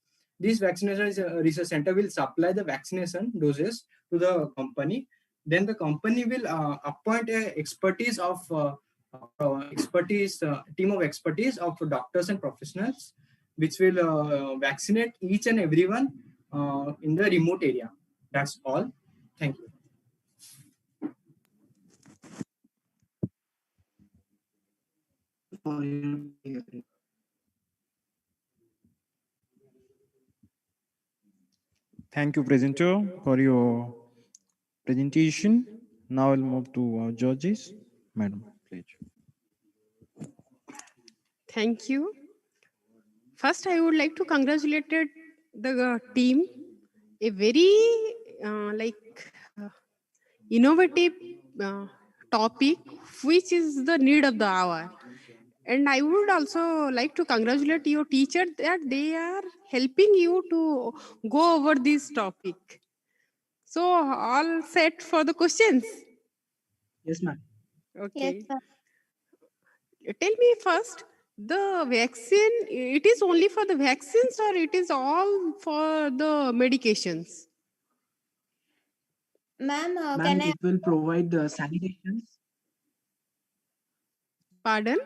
This vaccination research center will supply the vaccination doses to the company. Then the company will appoint a team of expertise of doctors and professionals, which will vaccinate each and everyone in the remote area. That's all. Thank you. Thank you, presenter, for your presentation. Now I'll move to judges. Madam, please. Thank you. First, I would like to congratulate the team. A very innovative topic, which is the need of the hour. And I would also like to congratulate your teacher that they are helping you to go over this topic. So, all set for the questions? Yes, ma'am. Okay. Yes, tell me first, the vaccine, it is only for the vaccines or it is all for the medications? Ma'am, Ma'am, it will provide the sanitations. Pardon?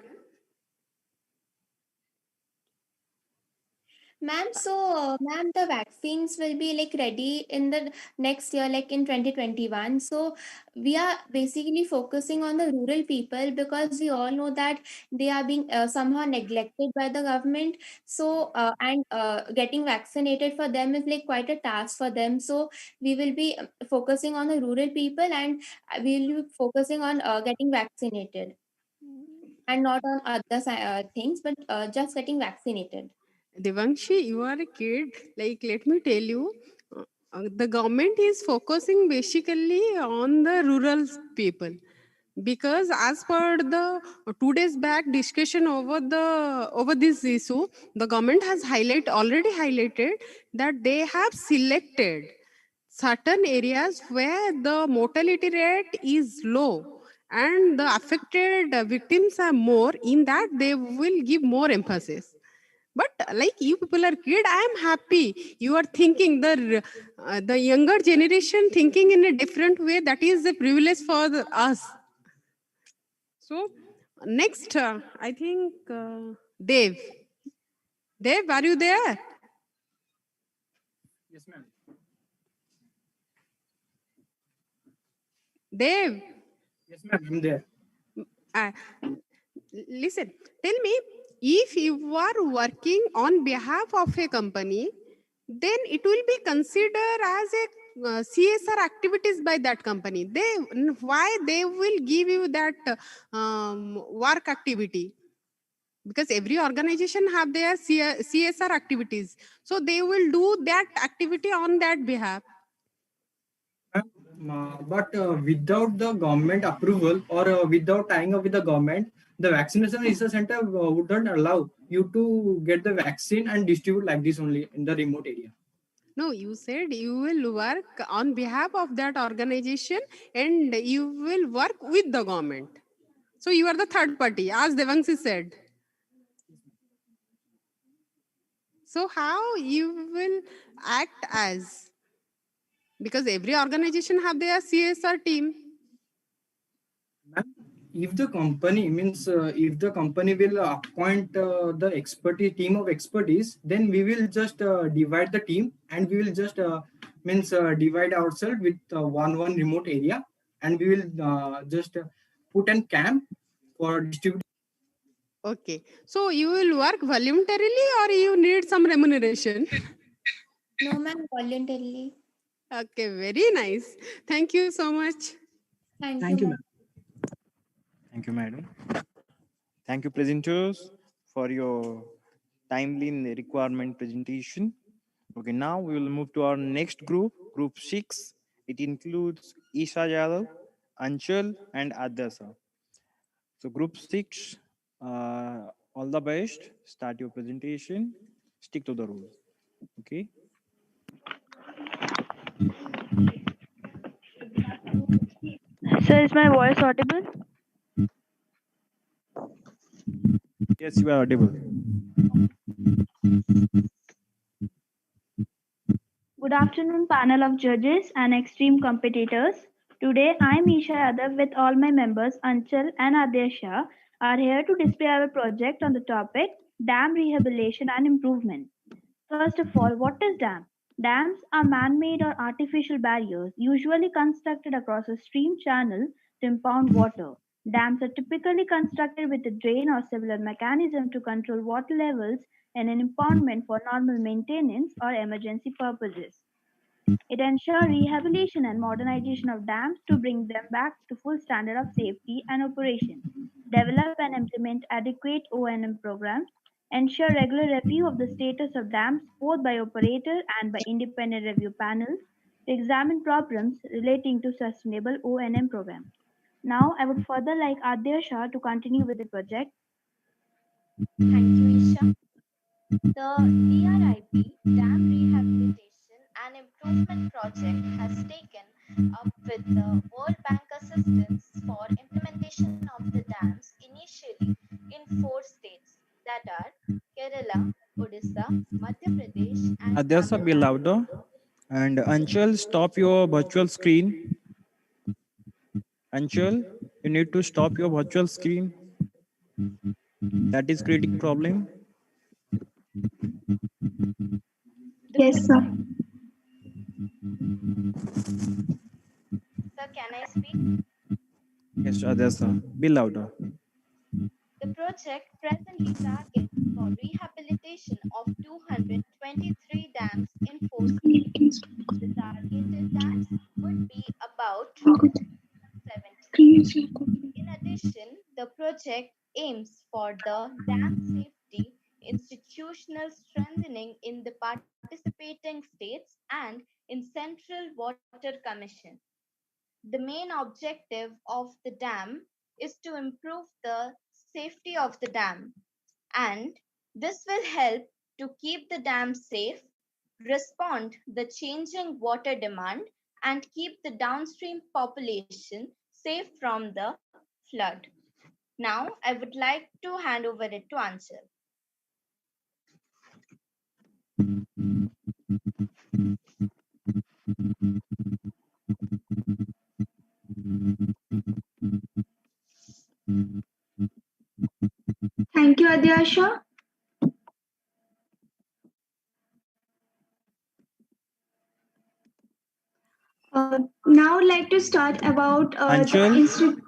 Ma'am, so ma'am, the vaccines will be like ready in the next year, like in 2021. So we are basically focusing on the rural people because we all know that they are being somehow neglected by the government. So and getting vaccinated for them is like quite a task for them. So we will be focusing on the rural people and we will be focusing on getting vaccinated and not on other things, but just getting vaccinated. Devangshi, you are a kid. Like, let me tell you, the government is focusing basically on the rural people, because as per the 2 days back discussion over this issue, the government has already highlighted that they have selected certain areas where the mortality rate is low and the affected victims are more. In that, they will give more emphasis. But like you people are kid, I am happy. You are thinking the younger generation thinking in a different way. That is the privilege for us. So next, I think Dev. Dev, are you there? Yes, ma'am. Dev. Yes, ma'am. I'm there. Uh, Listen, tell me, if you are working on behalf of a company, then it will be considered as a CSR activities by that company. Why they will give you that work activity? Because every organization have their CSR activities, so they will do that activity on that behalf. But without the government approval or without tying up with the government, the vaccination research center wouldn't allow you to get the vaccine and distribute like this only in the remote area. No, you said you will work on behalf of that organization and you will work with the government. So you are the third party, as Devangsi said. So how you will act as? Because every organization have their CSR team. If the company means if the company will appoint the expertise team of expertise, then we will just divide the team and we will just divide ourselves with one remote area, and we will just put an camp for distributing. Okay. So you will work voluntarily or you need some remuneration? No, ma'am, voluntarily. Okay, very nice. Thank you so much. Thank you, ma'am. Thank you, madam. Thank you, presenters, for your timely requirement presentation. Okay, now we will move to our next group, Group 6. It includes Isha Yadav, Anchal, and Adasa. So, Group 6, all the best. Start your presentation. Stick to the rules. Okay. Sir, is my voice audible? Yes, you are audible. Good afternoon, panel of judges and extreme competitors. Today, I am Isha Yadav with all my members, Anchal and Adesha, are here to display our project on the topic dam rehabilitation and improvement. First of all, what is dam? Dams are man-made or artificial barriers usually constructed across a stream channel to impound water. Dams are typically constructed with a drain or similar mechanism to control water levels in an impoundment for normal maintenance or emergency purposes. It ensures rehabilitation and modernization of dams to bring them back to full standard of safety and operation. Develop and implement adequate O&M programs. Ensure regular review of the status of dams both by operator and by independent review panels to examine problems relating to sustainable O&M programs. Now, I would further like Adya Shah to continue with the project. Thank you, Isha. The DRIP Dam Rehabilitation and Improvement Project has taken up with the World Bank assistance for implementation of the dams initially in 4 states, that are Kerala, Odisha, Madhya Pradesh, and Adesa, be louder. And Anchal, stop your virtual screen. Anchal, you need to stop your virtual screen. That is creating problem. Yes, sir. Sir, can I speak? Yes, Adesa, be louder. The project presently targets for rehabilitation of 223 dams in 4 states. The targeted dams would be about 70. In addition, the project aims for the dam safety, institutional strengthening in the participating states, and in Central Water Commission. The main objective of the dam is to improve the safety of the dam, and this will help to keep the dam safe, respond the changing water demand, and keep the downstream population safe from the flood. Now, I would like to hand over it to Anchal. Thank you, Adyasha. Now I'd like to start about Anshul, the institute.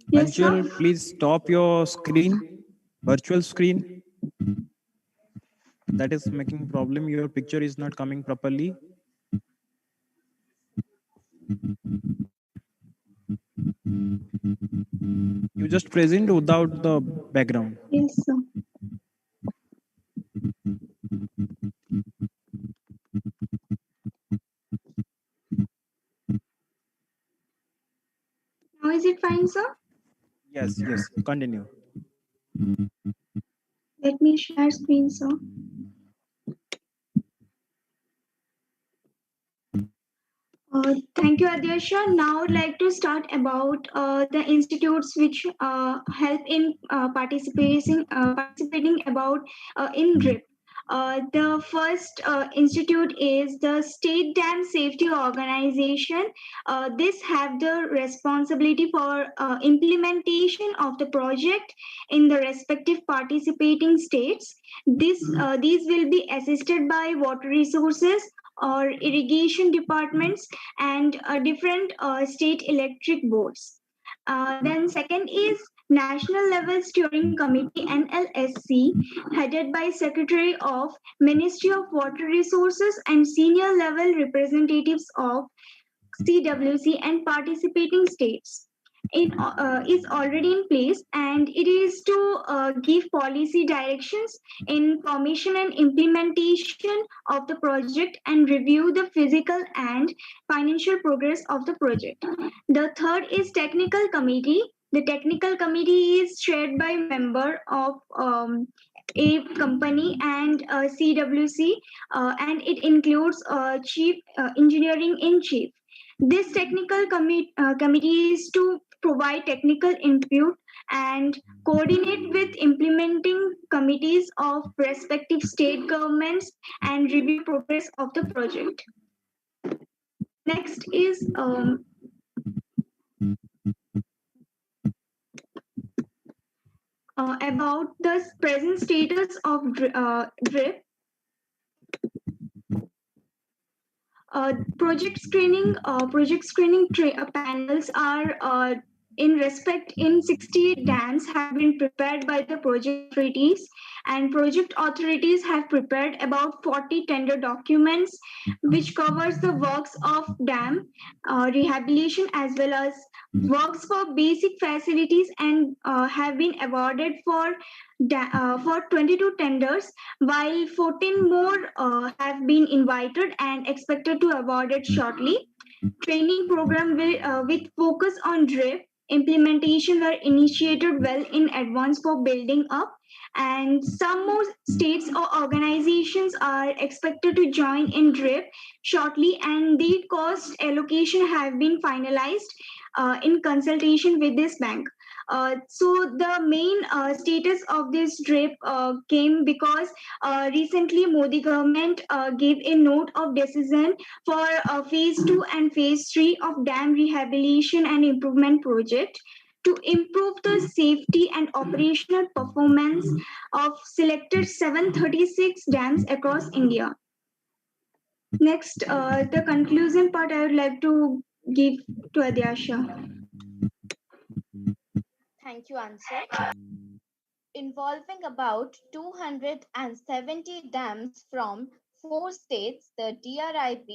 Yes, Anshul, sir. please stop your screen, virtual screen. That is making problem. Your picture is not coming properly. You just present without the background. Yes, sir. Now is it fine, sir? Yes, yes. Continue. Let me share screen, sir. Thank you, Adyasha. Now I'd like to start about the institutes which help in participating about in DRIP. The first institute is the State Dam Safety Organization. This have the responsibility for implementation of the project in the respective participating states. These will be assisted by water resources or irrigation departments and different state electric boards. Then second is National Level Steering Committee NLSC, headed by Secretary of Ministry of Water Resources and senior level representatives of CWC and participating states. It is already in place and it is to give policy directions in formation and implementation of the project and review the physical and financial progress of the project. The third is technical committee. The technical committee is chaired by member of a company and CWC, and it includes chief engineering in chief. This technical committee is to provide technical input and coordinate with implementing committees of respective state governments and review progress of the project. Next is about the present status of DRIP. Project screening panels are in respect in 68 dams have been prepared by the project authorities, and project authorities have prepared about 40 tender documents which covers the works of dam rehabilitation as well as works for basic facilities, and have been awarded for 22 tenders, while 14 more have been invited and expected to awarded shortly. Training program with focus on DRIP implementation were initiated well in advance for building up, and some more states or organizations are expected to join in DRIP shortly, and the cost allocation have been finalized in consultation with this bank. So the main status of this DRIP came because recently Modi government gave a note of decision for phase 2 and phase 3 of dam rehabilitation and improvement project to improve the safety and operational performance of selected 736 dams across India. Next, the conclusion part I would like to give to Adyasha. Thank you, Ansel. Involving about 270 dams from 4 states, the DRIP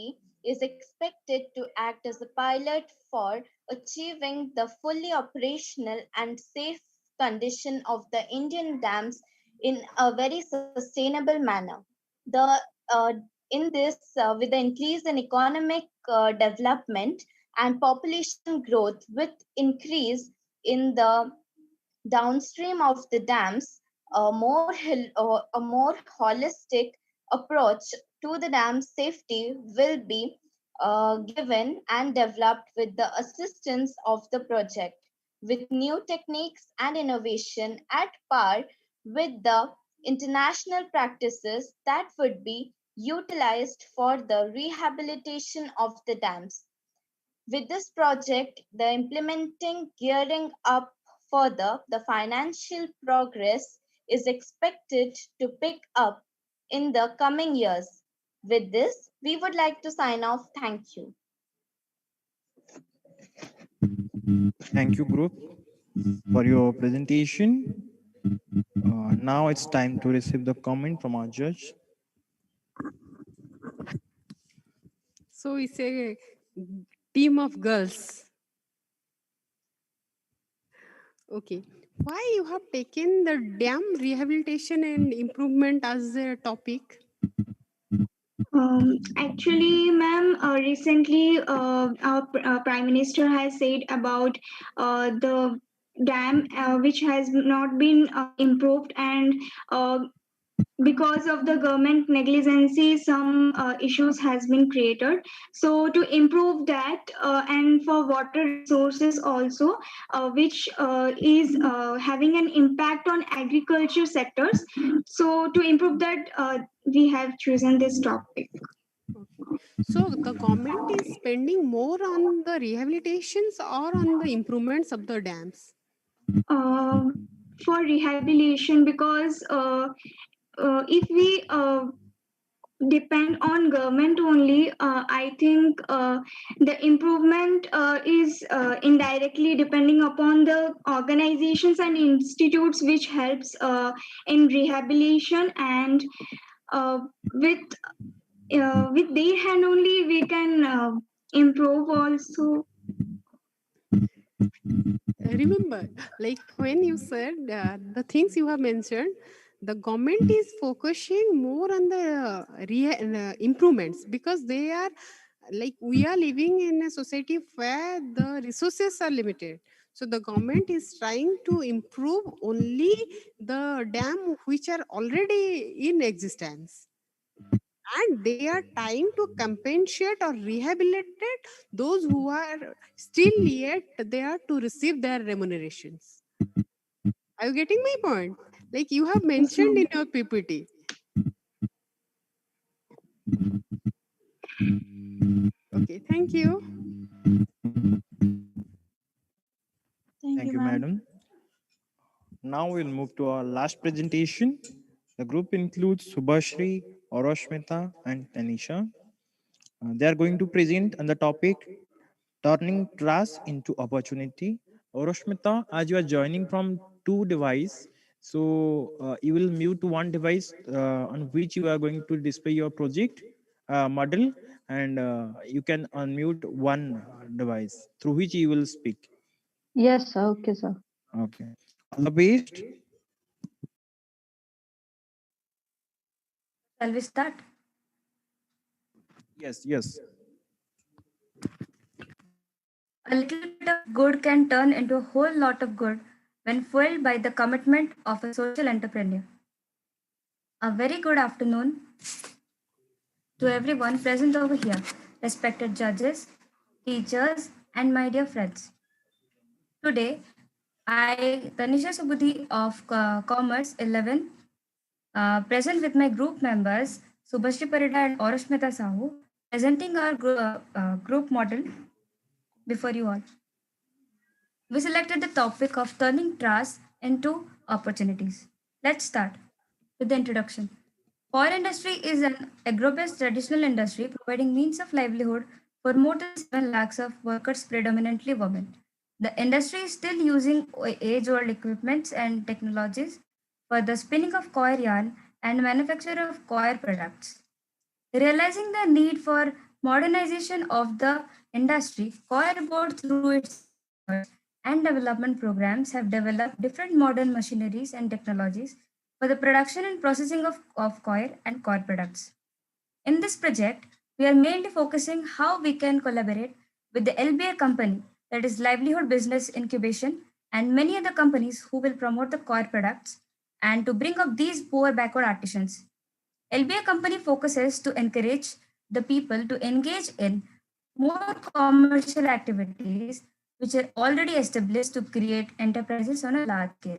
is expected to act as a pilot for achieving the fully operational and safe condition of the Indian dams in a very sustainable manner. The in this, with the increase in economic development and population growth, with increase in the downstream of the dams, a more holistic approach to the dam safety will be given and developed with the assistance of the project, with new techniques and innovation at par with the international practices that would be utilized for the rehabilitation of the dams. With this project, the implementing gearing up further, the financial progress is expected to pick up in the coming years. With this, we would like to sign off. Thank you. Thank you, group, for your presentation. Now it's time to receive the comment from our judge. So it's a team of girls. Okay. Why you have taken the dam rehabilitation and improvement as a topic? Actually, ma'am, recently our Prime Minister has said about the dam which has not been improved, and because of the government negligence, some issues has been created. So to improve that, and for water resources also, which is having an impact on agriculture sectors. So to improve that, we have chosen this topic. So the government is spending more on the rehabilitations or on the improvements of the dams? For rehabilitation, because if we depend on government only, I think the improvement is indirectly depending upon the organizations and institutes which helps in rehabilitation, and with their hand only we can improve also. Remember, like when you said the things you have mentioned, the government is focusing more on the improvements, because they are like, we are living in a society where the resources are limited. So the government is trying to improve only the dam which are already in existence, and they are trying to compensate or rehabilitate those who are still yet there to receive their remunerations. Are you getting my point? Like you have mentioned in your PPT. Okay, thank you. Thank you, madam. Now we'll move to our last presentation. The group includes Subhashri, Oroshmita, and Tanisha. They are going to present on the topic turning trust into opportunity. Oroshmita, as you are joining from two devices, so you will mute one device on which you are going to display your project model, and you can unmute one device through which you will speak. Yes, sir. Okay, sir. Okay. All the best. Shall we start? Yes, yes. A little bit of good can turn into a whole lot of good when fueled by the commitment of a social entrepreneur. A very good afternoon to everyone present over here, respected judges, teachers, and my dear friends. Today, I, Tanisha Subudhi of Commerce 11, present with my group members, Subhashri Parida and Oroshmita Sahu, presenting our group model before you all. We selected the topic of turning trust into opportunities. Let's start with the introduction. Oil industry is an agro-based traditional industry providing means of livelihood for more than 7 lakhs of workers, predominantly women. The industry is still using age-old equipments and technologies for the spinning of coir yarn and manufacture of coir products. Realizing the need for modernization of the industry, Coir Board through its research and development programs have developed different modern machineries and technologies for the production and processing of coir and coir products. In this project, we are mainly focusing how we can collaborate with the LBA company, that is Livelihood Business Incubation, and many other companies who will promote the coir products and to bring up these poor backward artisans. LBA company focuses to encourage the people to engage in more commercial activities which are already established to create enterprises on a large scale.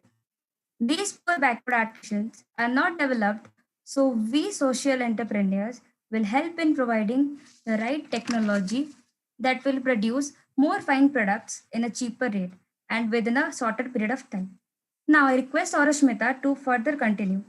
These poor backward artisans are not developed, so we social entrepreneurs will help in providing the right technology that will produce more fine products in a cheaper rate and within a shorter period of time. Now I request Aurashmita to further continue.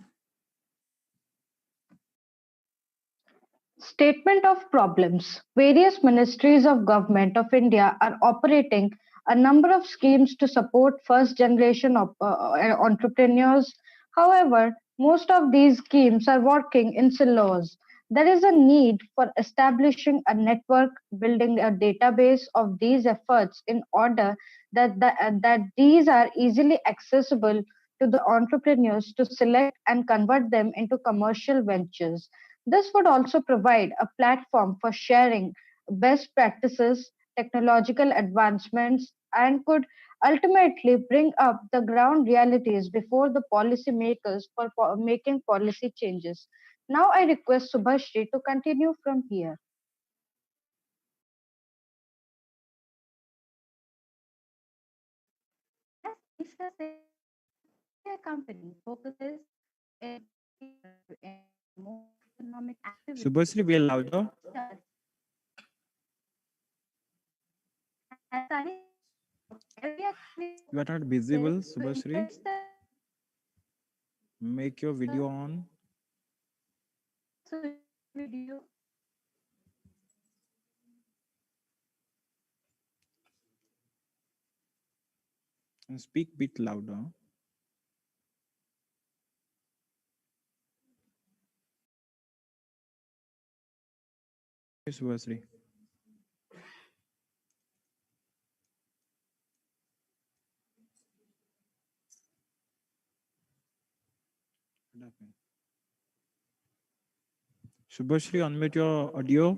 Statement of problems. Various ministries of government of India are operating a number of schemes to support first generation of entrepreneurs. However, most of these schemes are working in silos. There is a need for establishing a network, building a database of these efforts in order that these are easily accessible to the entrepreneurs to select and convert them into commercial ventures. This would also provide a platform for sharing best practices, technological advancements, and could ultimately bring up the ground realities before the policymakers for making policy changes. Now I request Subhashri to continue from here. As Isha said, a company focuses in more economic activity. Subhasri, be louder. You are not visible, Subhasri. Make your video on. Video. And speak bit louder. Yes, Subhasri. Subhashri, unmute your audio.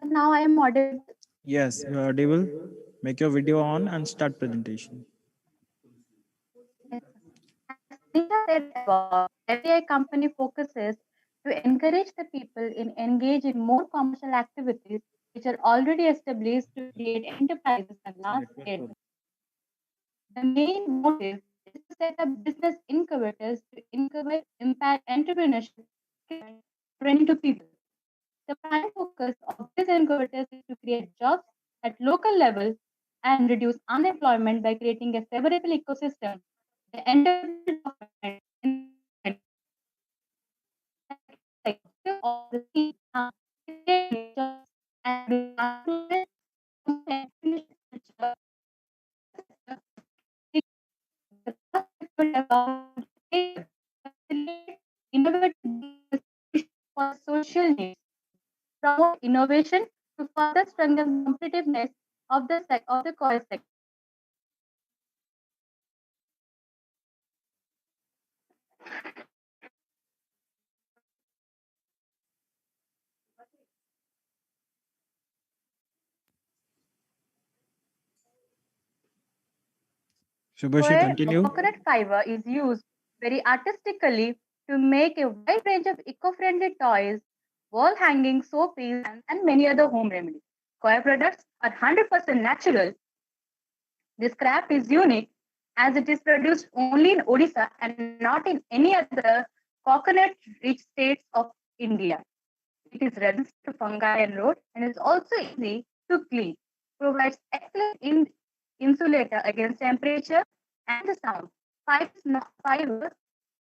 Now I am audible. Yes, you are audible. Make your video on and start presentation. Nisha said above, every company focuses to encourage the people in engage in more commercial activities which are already established to create enterprises on large scale. The main motive is to set up business incubators to incubate impact entrepreneurship training to people. The prime focus of these incubators is to create jobs at local level and reduce unemployment by creating a favorable ecosystem. The entrepreneurship of the scheme and innovative for social needs, promote innovation to further strengthen competitiveness of the core sector. Subhashri, Where continue. coconut fiber is used very artistically to make a wide range of eco-friendly toys, wall hanging soapies, and many other home remedies. Coir products are 100% natural. This craft is unique as it is produced only in Odisha and not in any other coconut-rich states of India. It is resistant to fungi and rot and is also easy to clean. Provides excellent insulator against temperature and the sound. Fiber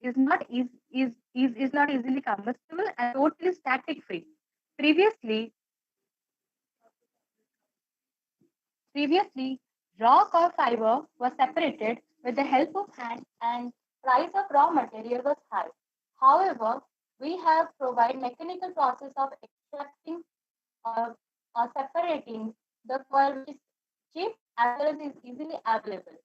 is not easily combustible and totally static free. Previously, raw cow fiber was separated with the help of hand and price of raw material was high. However, we have provided mechanical process of extracting or separating the coil which is cheap as well as is easily available.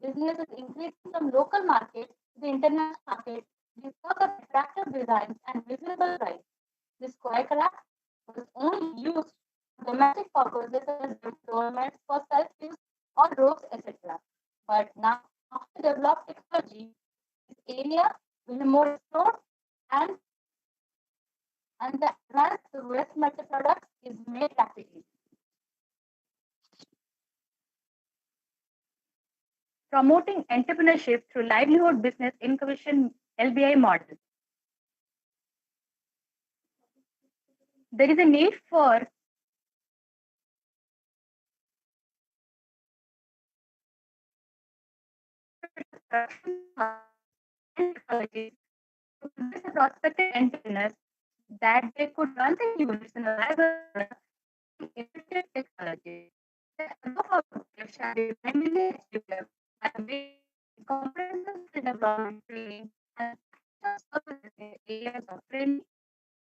Business is increasing from local market to the international market because of attractive designs and reasonable price. This coil craft was only used for domestic purposes such as doormats for self-use or ropes, etc. But now, after developed technology, this area will be more explored and, and the advanced waste metal products is made rapidly. promoting entrepreneurship through livelihood business incubation LBI model. There is a need for technology to convince the prospective entrepreneurs that they could run their units in a viable manner using innovative technology. The above objectives shall be primarily achieved by way of comprehensive skill development training and services in areas of training,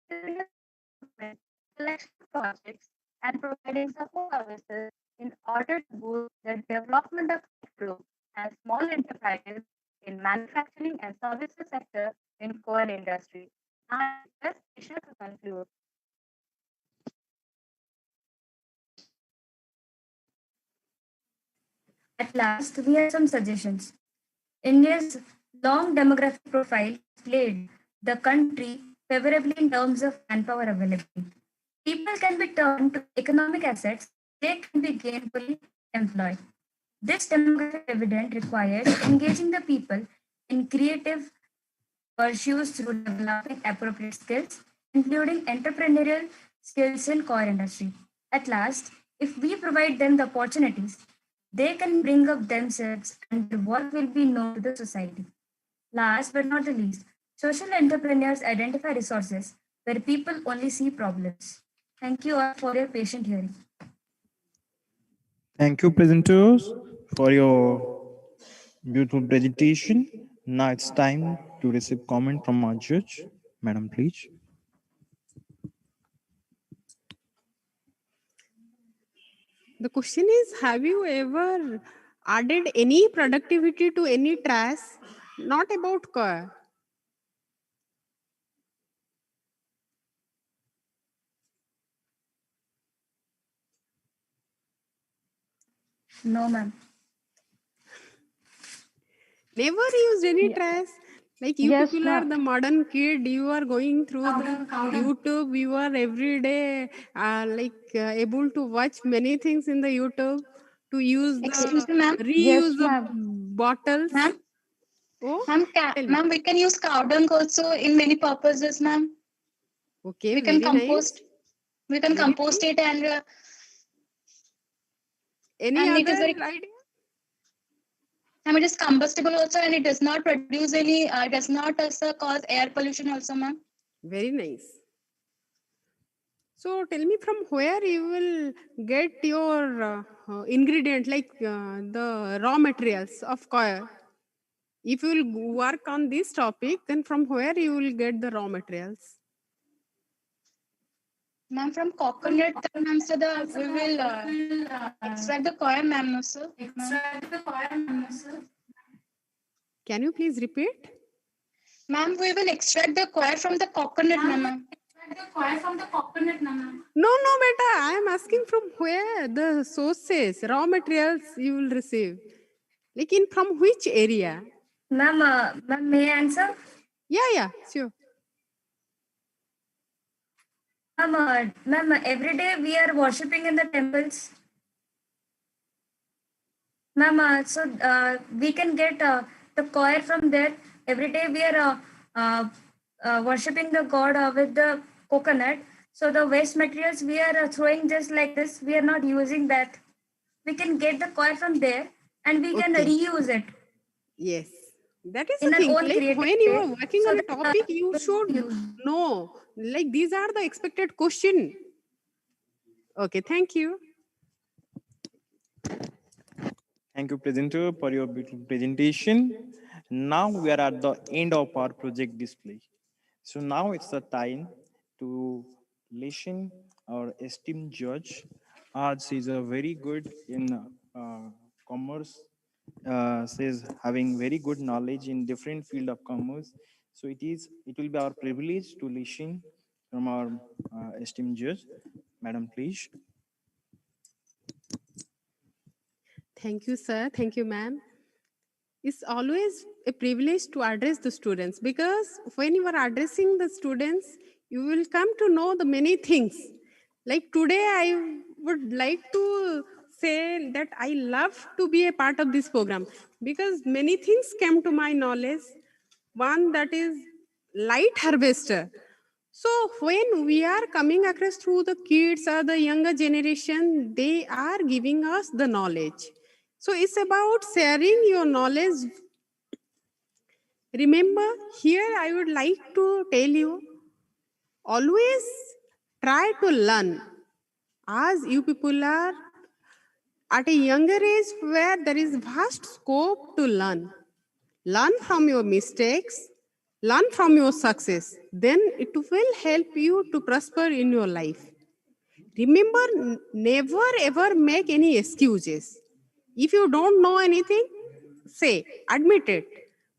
development, selection of projects, and providing support services in order to boost the development of micro and small enterprises in manufacturing and services sector in core industry. I request Isha to conclude. At last, we have some suggestions. India's long demographic profile played the country favorably in terms of manpower availability. People can be turned to economic assets, they can be gainfully employed. This demographic evidence requires engaging the people in creative pursuits through developing appropriate skills, including entrepreneurial skills in core industry. At last, if we provide them the opportunities, they can bring up themselves and their work will be known to the society. Last but not the least, social entrepreneurs identify resources where people only see problems. Thank you all for your patient hearing. Thank you, presenters, for your beautiful presentation. Now it's time to receive comment from our judge. Madam, please. The question is, have you ever added any productivity to any task? Not about core. No, ma'am. Never used any task? Like you Yes, people are ma'am. the modern kid, you are going through the YouTube, you are every day able to watch many things in the YouTube to use Excuse the me, ma'am. Yes, reuse of ma'am. bottles. Ma'am, Oh, tell me. ma'am, we can use cow dung also in many purposes, ma'am. Okay, We can very nice. compost. We can Very compost nice. it Any and it other is very idea? it is combustible also, and it does not produce any. Does not also cause air pollution also, ma'am. Very nice. So tell me from where you will get your ingredient, like the raw materials of coir. If you will work on this topic, then from where you will get the raw materials? Ma'am, from coconut, ma'am, so we will extract the coir, ma'am, no, sir. Can you please repeat? Ma'am, we will extract the coir from the coconut, ma'am. No, beta. I am asking from where the sources, raw materials you will receive. Like from which area? Ma'am, ma'am, may I answer? Yeah, sure. Ma'am, every day we are worshipping in the temples. Ma'am, we can get the coir from there. Every day we are worshipping the god with the coconut. So the waste materials we are throwing just like this, we are not using that. We can get the coir from there and we can reuse it. Yes, that is in the an thing. own Like creative when you way, are working so on a that, topic, you should know. Like these are the expected question. Okay, thank you. Thank you, presenter, for your beautiful presentation. Now we are at the end of our project display. So now it's the time to listen our esteemed judge. She is a very good in commerce. She's having very good knowledge in different field of commerce. So it will be our privilege to listen from our esteemed judge. Madam, please. Thank you, sir. Thank you, ma'am. It's always a privilege to address the students because when you are addressing the students, you will come to know the many things. Like today, I would like to say that I love to be a part of this program because many things came to my knowledge. One that is light harvester. So when we are coming across through the kids or the younger generation, they are giving us the knowledge. So it's about sharing your knowledge. Remember, here I would like to tell you, always try to learn as you people are at a younger age where there is vast scope to learn. Learn from your mistakes, learn from your success. Then it will help you to prosper in your life. Remember, never ever make any excuses. If you don't know anything, say, admit it.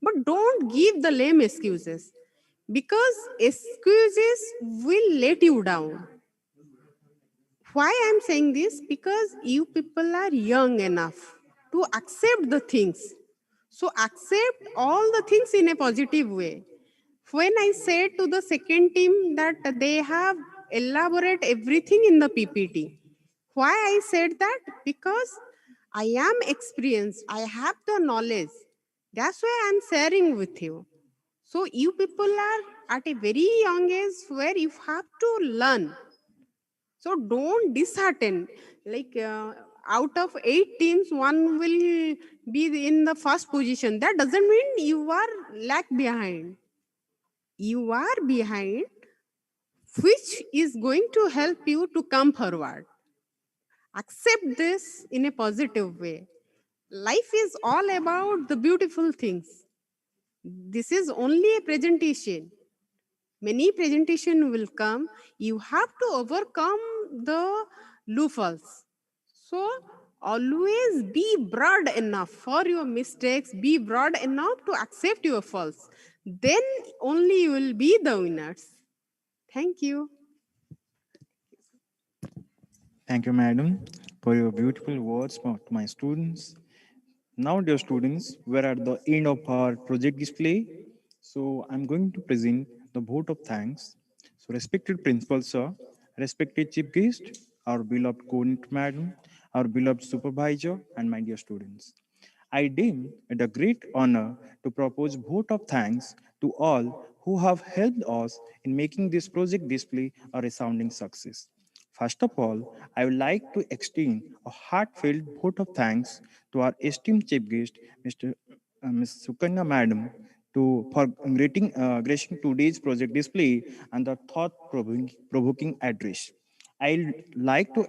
But don't give the lame excuses because excuses will let you down. Why I'm saying this? Because you people are young enough to accept the things. So accept all the things in a positive way. When I said to the second team that they have elaborate everything in the PPT, why I said that? Because I am experienced, I have the knowledge. That's why I'm sharing with you. So you people are at a very young age where you have to learn. So don't dishearten. Like out of 8 teams, one will be in the first position. That doesn't mean you are lag behind. You are behind, which is going to help you to come forward. Accept this in a positive way. Life is all about the beautiful things. This is only a presentation. Many presentation will come. You have to overcome the loopholes. So always be broad enough for your mistakes. Be broad enough to accept your faults. Then only you will be the winners. Thank you. Thank you, madam, for your beautiful words to my students. Now, dear students, we're at the end of our project display. So I'm going to present the vote of thanks. So respected principal sir, respected chief guest, our beloved coordinator madam, our beloved supervisor, and my dear students. I deem it a great honor to propose vote of thanks to all who have helped us in making this project display a resounding success. First of all, I would like to extend a heartfelt vote of thanks to our esteemed chief guest, Ms. Sukanya Madam, for gracing today's project display and the thought-provoking address. I'd like to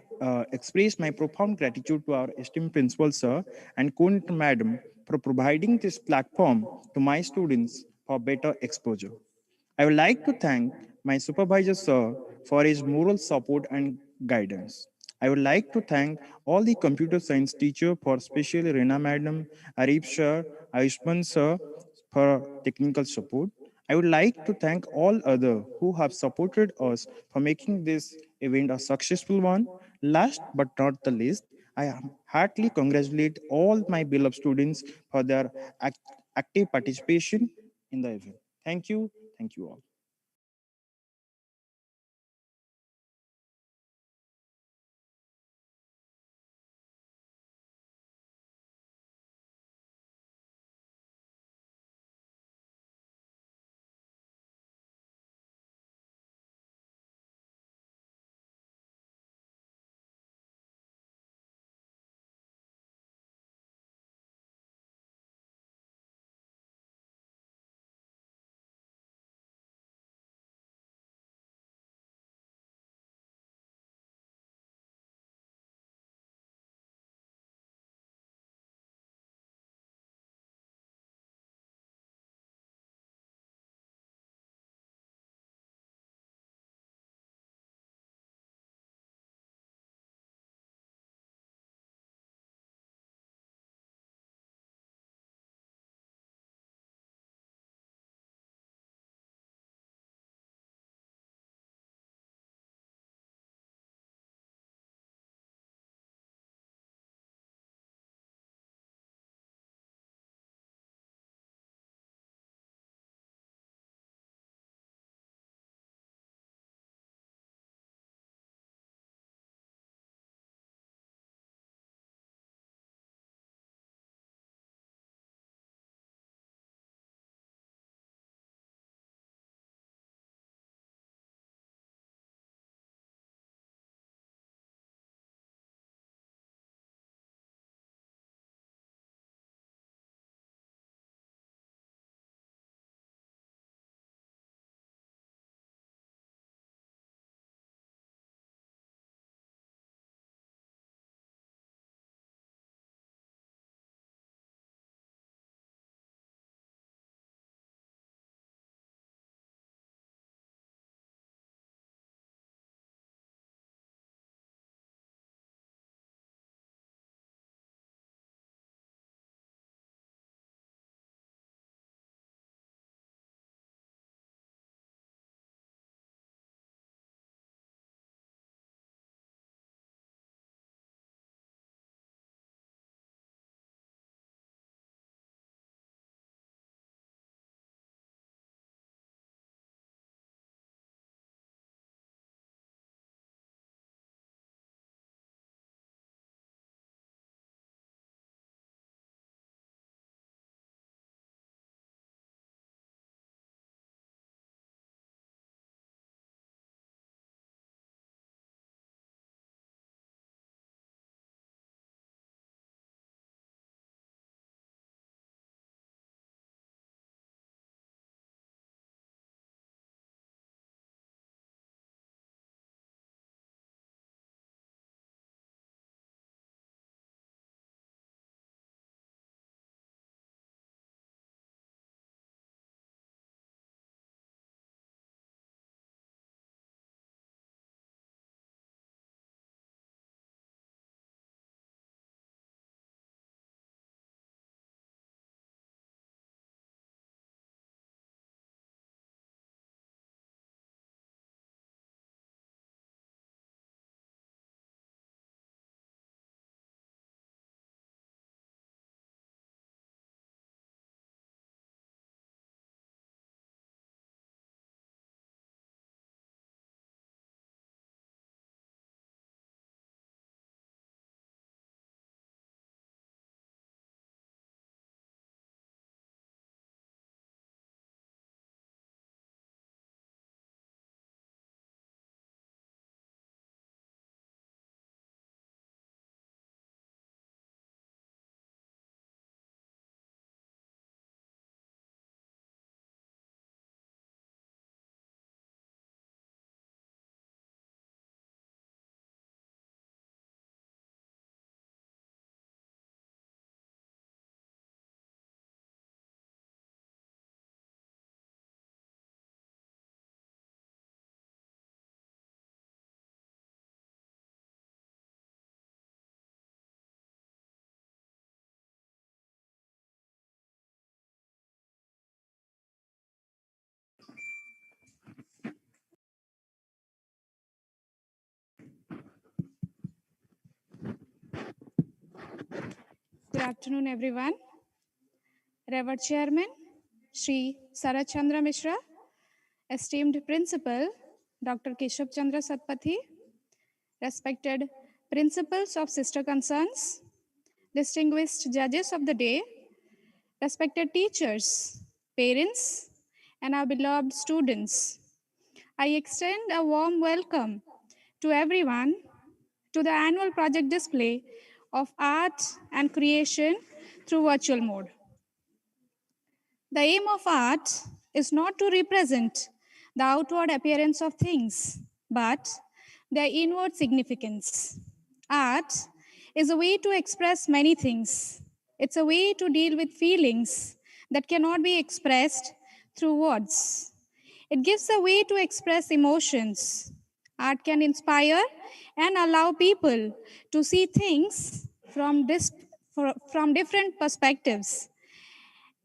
express my profound gratitude to our esteemed principal, sir, and coordinator, madam, for providing this platform to my students for better exposure. I would like to thank my supervisor, sir, for his moral support and guidance. I would like to thank all the computer science teacher, for especially Rena madam, Arif sir, Ayushman sir, for technical support. I would like to thank all other who have supported us for making this event a successful one. Last but not the least, I heartily congratulate all my beloved students for their active participation in the event. Thank you. Thank you all. Good afternoon, everyone. Revered Chairman, Shri Sarat Chandra Mishra, esteemed Principal, Dr. Keshav Chandra Satpathy, respected principals of sister concerns, distinguished judges of the day, respected teachers, parents, and our beloved students. I extend a warm welcome to everyone to the annual project display of art and creation through virtual mode. The aim of art is not to represent the outward appearance of things, but their inward significance. Art is a way to express many things. It's a way to deal with feelings that cannot be expressed through words. It gives a way to express emotions. Art can inspire and allow people to see things from different perspectives.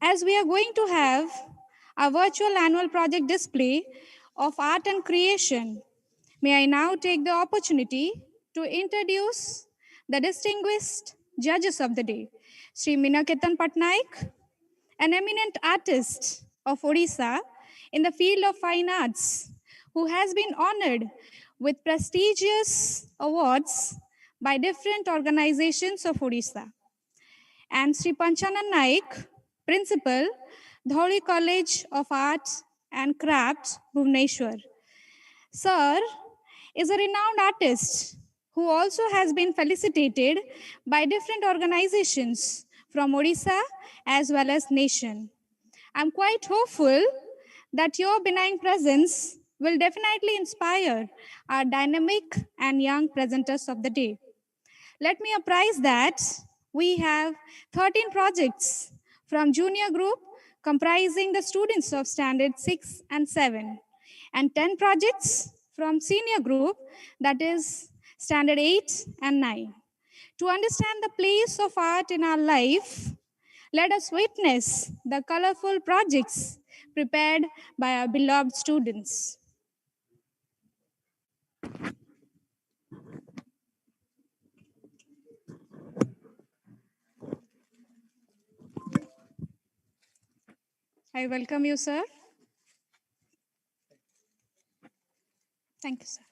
As we are going to have a virtual annual project display of art and creation, may I now take the opportunity to introduce the distinguished judges of the day, Sri Minaketan Patnaik, an eminent artist of Odisha in the field of fine arts, who has been honored with prestigious awards by different organizations of Odisha, and Sri Panchanan Naik, Principal, Dhauli College of Art and Craft, Bhubaneswar. Sir is a renowned artist who also has been felicitated by different organizations from Odisha as well as nation. I'm quite hopeful that your benign presence will definitely inspire our dynamic and young presenters of the day. Let me apprise that we have 13 projects from junior group comprising the students of standard 6 and 7, and 10 projects from senior group, that is standard 8 and 9. To understand the place of art in our life, let us witness the colorful projects prepared by our beloved students. I welcome you, sir. Thank you, sir.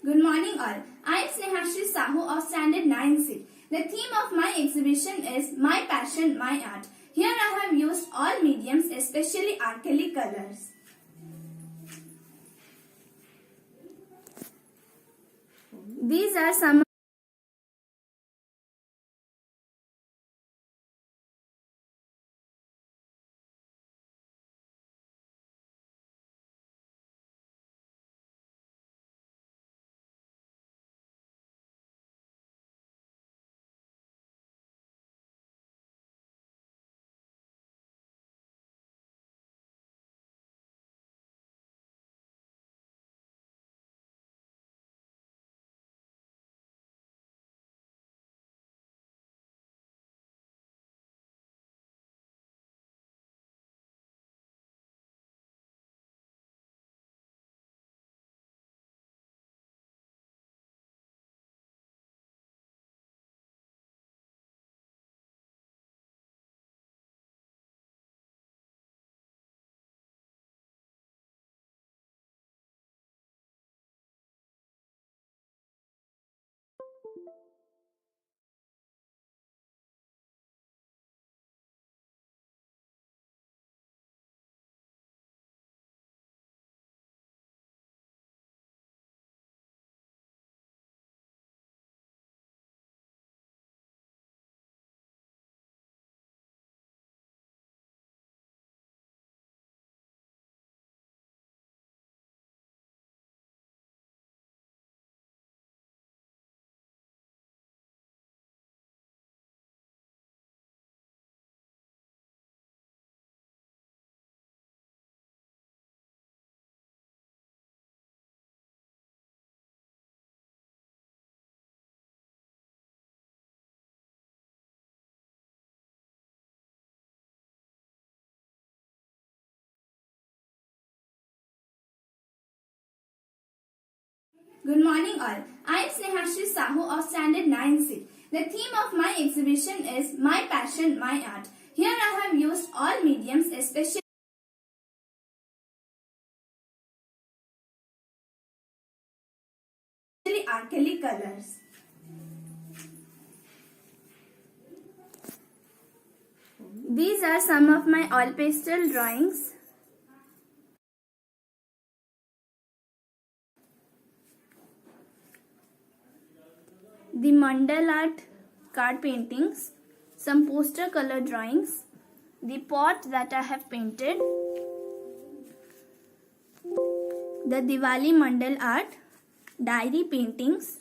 Good morning all. I am Snehashri Sahu of Standard 9C. The theme of my exhibition is My Passion, My Art. Here I have used all mediums, especially acrylic colors. These are some Good morning all. I am Snehashri Sahu of Standard 9C. The theme of my exhibition is My Passion, My Art. Here I have used all mediums, especially alkali colors. These are some of my all pastel drawings. The mandal art card paintings, some poster color drawings, the pot that I have painted, the Diwali mandal art, diary paintings.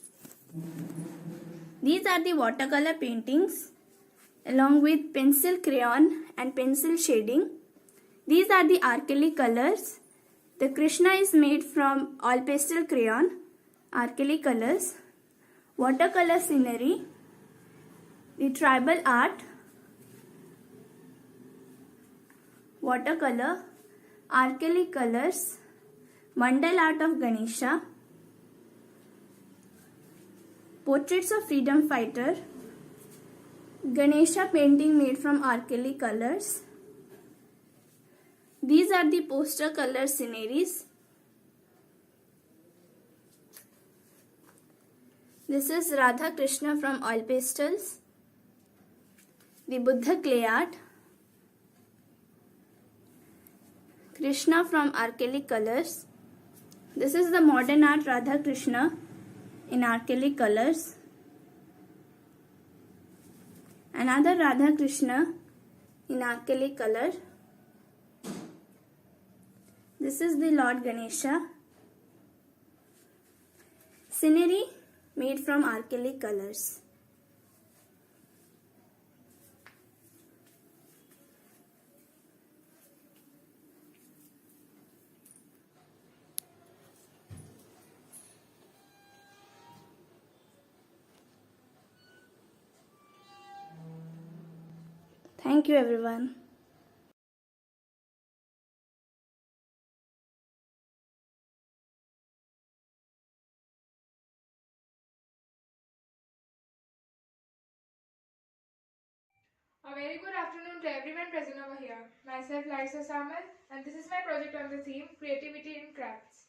These are the watercolor paintings along with pencil crayon and pencil shading. These are the alkali colors. The Krishna is made from all pastel crayon, alkali colors, watercolor scenery, the tribal art, watercolor, alkali colors, mandal art of Ganesha, portraits of freedom fighter, Ganesha painting made from alkali colors. These are the poster color sceneries. This is Radha Krishna from oil pastels, the Buddha clay art, Krishna from alkali colors. This is the modern art Radha Krishna in alkali colors. Another Radha Krishna in alkali color. This is the Lord Ganesha. Scenery made from alkali colors. Thank you everyone. A very good afternoon to everyone present over here. Myself Liza Samal, and this is my project on the theme Creativity in Crafts.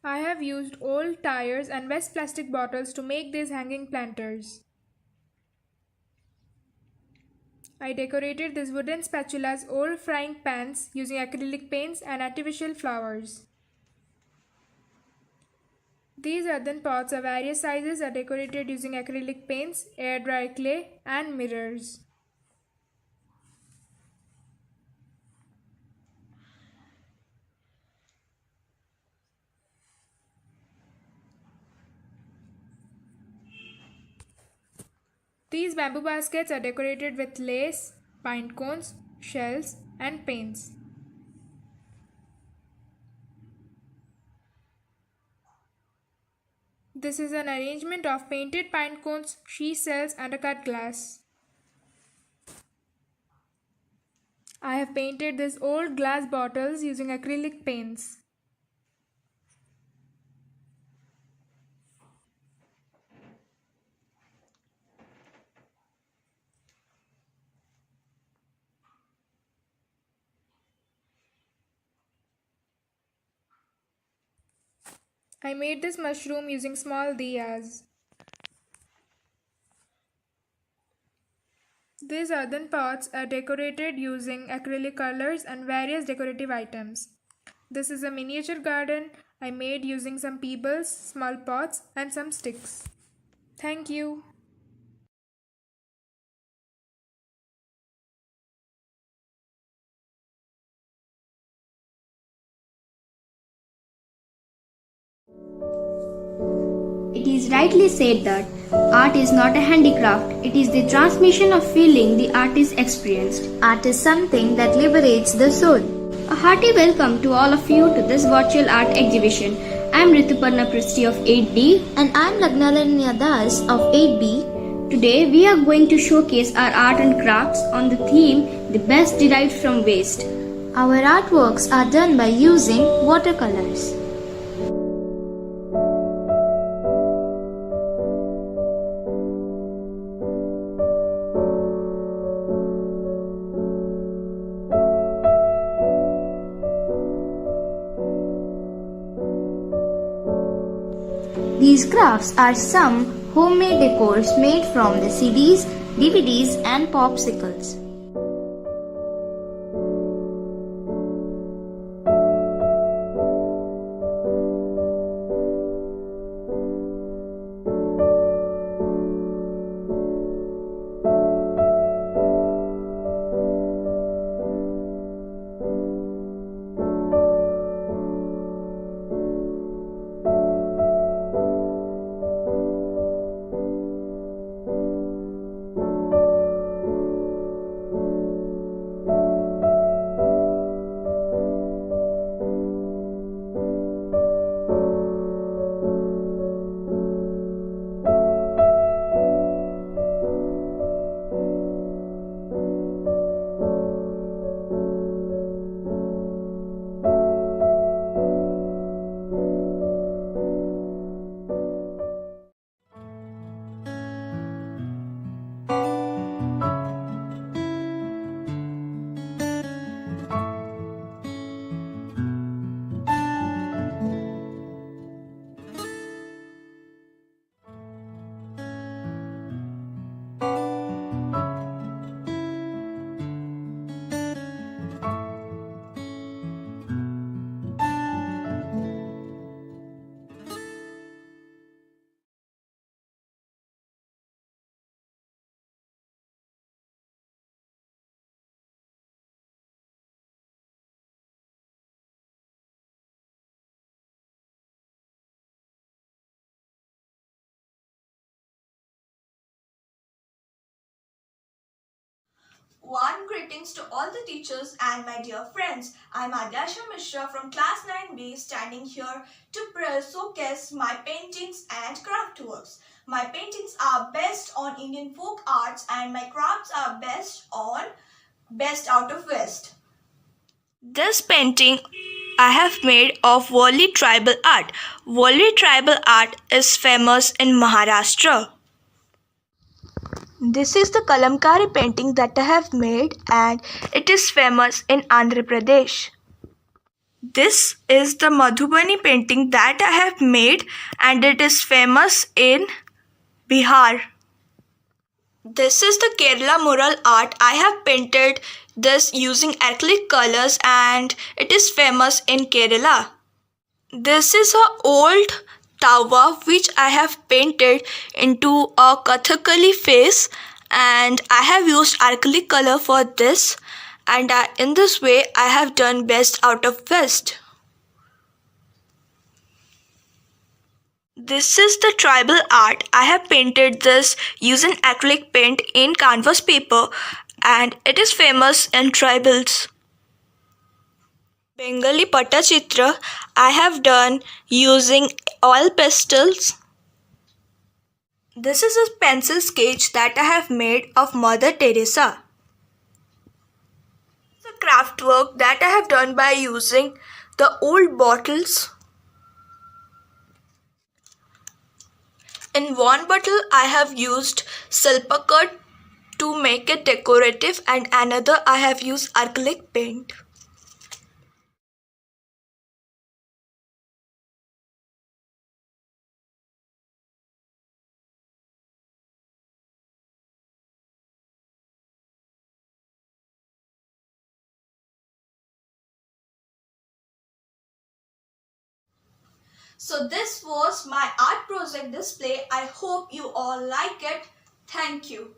I have used old tires and waste plastic bottles to make these hanging planters. I decorated these wooden spatulas, old frying pans using acrylic paints and artificial flowers. These earthen pots of various sizes are decorated using acrylic paints, air dry clay, and mirrors. These bamboo baskets are decorated with lace, pine cones, shells, and paints. This is an arrangement of painted pine cones, she cells, and a cut glass. I have painted these old glass bottles using acrylic paints. I made this mushroom using small diyas. These earthen pots are decorated using acrylic colors and various decorative items. This is a miniature garden I made using some pebbles, small pots, and some sticks. Thank you. It is rightly said that art is not a handicraft, it is the transmission of feeling the artist experienced. Art is something that liberates the soul. A hearty welcome to all of you to this virtual art exhibition. I am Rituparna Pristhy of 8D and I am Lagnalanya Das of 8B. Today we are going to showcase our art and crafts on the theme The Best Derived from Waste. Our artworks are done by using watercolors. These crafts are some homemade decors made from the CDs, DVDs and popsicles. One greetings to all the teachers and my dear friends. I'm Adyasha Mishra from class 9B standing here to showcase my paintings and craft works. My paintings are based on Indian folk arts and my crafts are based on best out of West. This painting I have made of Wali tribal art. Wali tribal art is famous in Maharashtra. This is the Kalamkari painting that I have made and it is famous in Andhra Pradesh. This is the Madhubani painting that I have made and it is famous in Bihar. This is the Kerala mural art. I have painted this using acrylic colors and it is famous in Kerala. This is an old tawa which I have painted into a Kathakali face and I have used acrylic color for this and in this way I have done best out of West. This is the tribal art. I have painted this using acrylic paint in canvas paper and it is famous in tribals. Bengali Pattachitra I have done using oil pastels. This is a pencil sketch that I have made of Mother Teresa. It's a craft work that I have done by using the old bottles. In one bottle I have used silpa cut to make it decorative and another I have used acrylic paint. So this was my art project display. I hope you all like it. Thank you.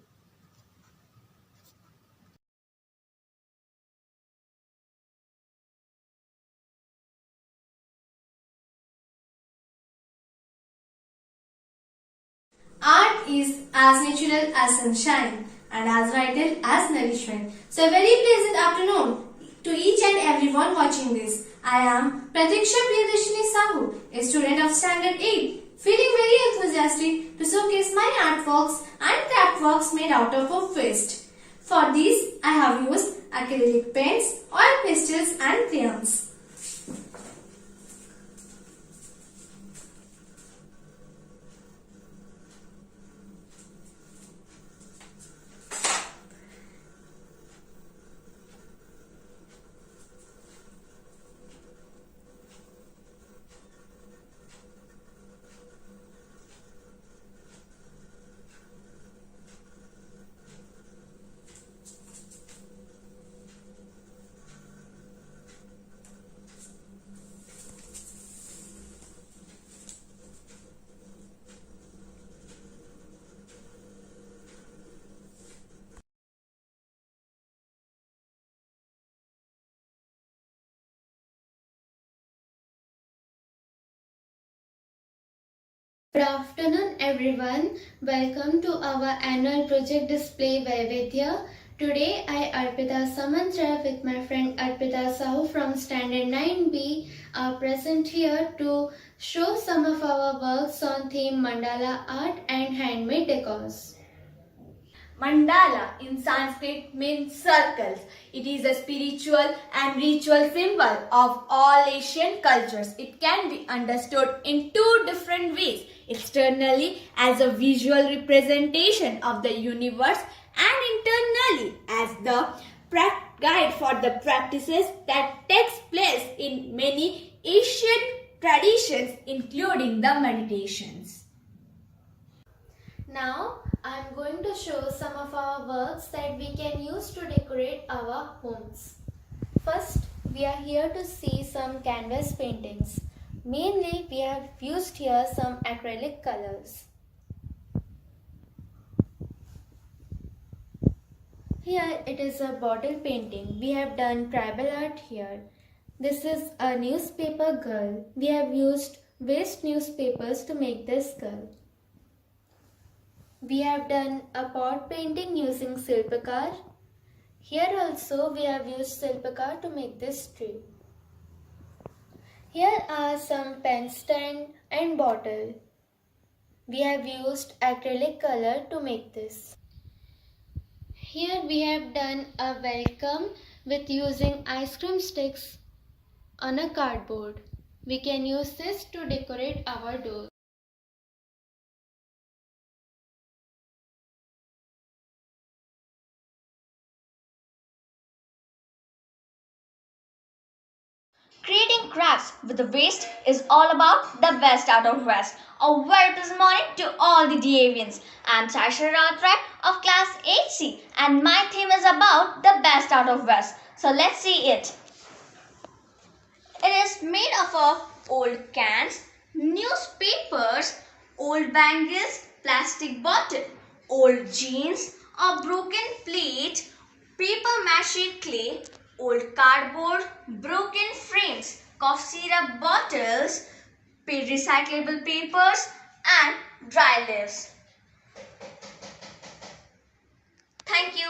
Art is as natural as sunshine and as vital as nourishment. So a very pleasant afternoon to each and everyone watching this. I am Pratiksha Priyadarshini Sahu, a student of Standard 8, feeling very enthusiastic to showcase my artworks and craft artworks made out of a fist. For these, I have used acrylic paints, oil pastels and crayons. Good afternoon everyone. Welcome to our annual project display Vaividya. Today I Arpita Samantra with my friend Arpita Sahu from standard 9B are present here to show some of our works on theme mandala art and handmade decors. Mandala in Sanskrit means circles. It is a spiritual and ritual symbol of all Asian cultures. It can be understood in two different ways. Externally as a visual representation of the universe and internally as the guide for the practices that takes place in many Asian traditions including the meditations. Now I am going to show some of our works that we can use to decorate our homes. First, we are here to see some canvas paintings. Mainly, we have used here some acrylic colors. Here it is a bottle painting. We have done tribal art here. This is a newspaper girl. We have used waste newspapers to make this girl. We have done a pot painting using silpakar. Here also we have used silpakar to make this tree. Here are some pen stand and bottle. We have used acrylic color to make this. Here we have done a welcome with using ice cream sticks on a cardboard. We can use this to decorate our door. Creating crafts with the waste is all about the best out of West. A very pleasant morning to all the DAVians. I am Saishra Rautrai of class 8C and my theme is about the best out of West. So let's see it. It is made up of old cans, newspapers, old bangles, plastic bottle, old jeans, a broken plate, paper mache clay, old cardboard, broken frames, cough syrup bottles, recyclable papers and dry leaves. Thank you.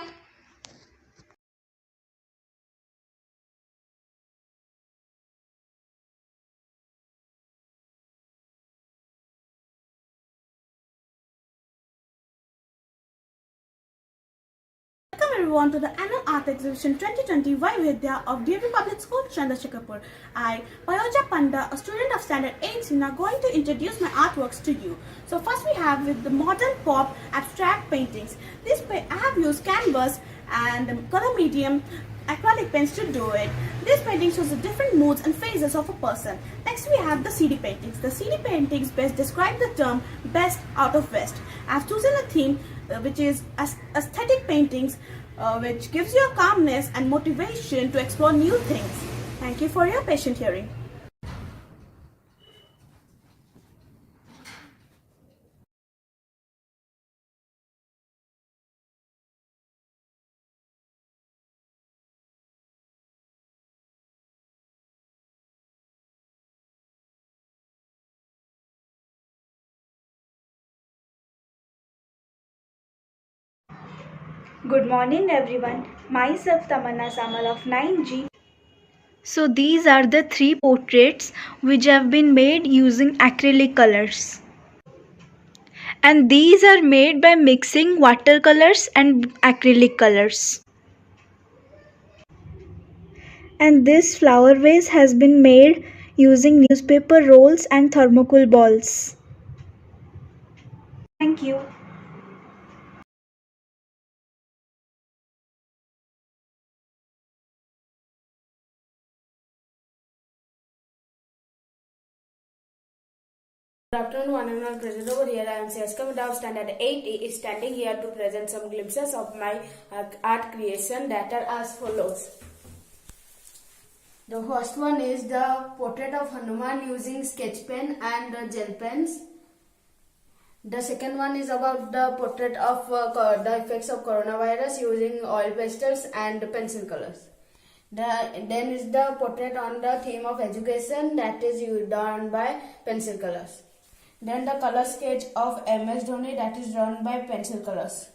Welcome everyone to the annual art exhibition 2020 Vaividya of DAV Public School Chandrasekharpur. I, Payoja Panda, a student of standard 8, now going to introduce my artworks to you. So first we have with the modern pop abstract paintings. I have used canvas and the color medium acrylic paints to do it. This painting shows the different moods and phases of a person. Next we have the CD paintings. The CD paintings best describe the term best out of West. I have chosen a theme which is aesthetic paintings, which gives you a calmness and motivation to explore new things. Thank you for your patient hearing. Good morning everyone. Myself Tamanna Samal of 9G. So these are the 3 portraits which have been made using acrylic colors. and these are made by mixing watercolors and acrylic colors. And this flower vase has been made using newspaper rolls and thermocol balls. Thank you. Good afternoon, one and all present over here. I am CSK of Standard 8 is standing here to present some glimpses of my art creation that are as follows. The first one is the portrait of Hanuman using sketch pen and gel pens. The second one is about the portrait of the effects of coronavirus using oil pastels and pencil colors. Then is the portrait on the theme of education that is done by pencil colors. Then the color sketch of MS Dhoni that is drawn by pencil colors.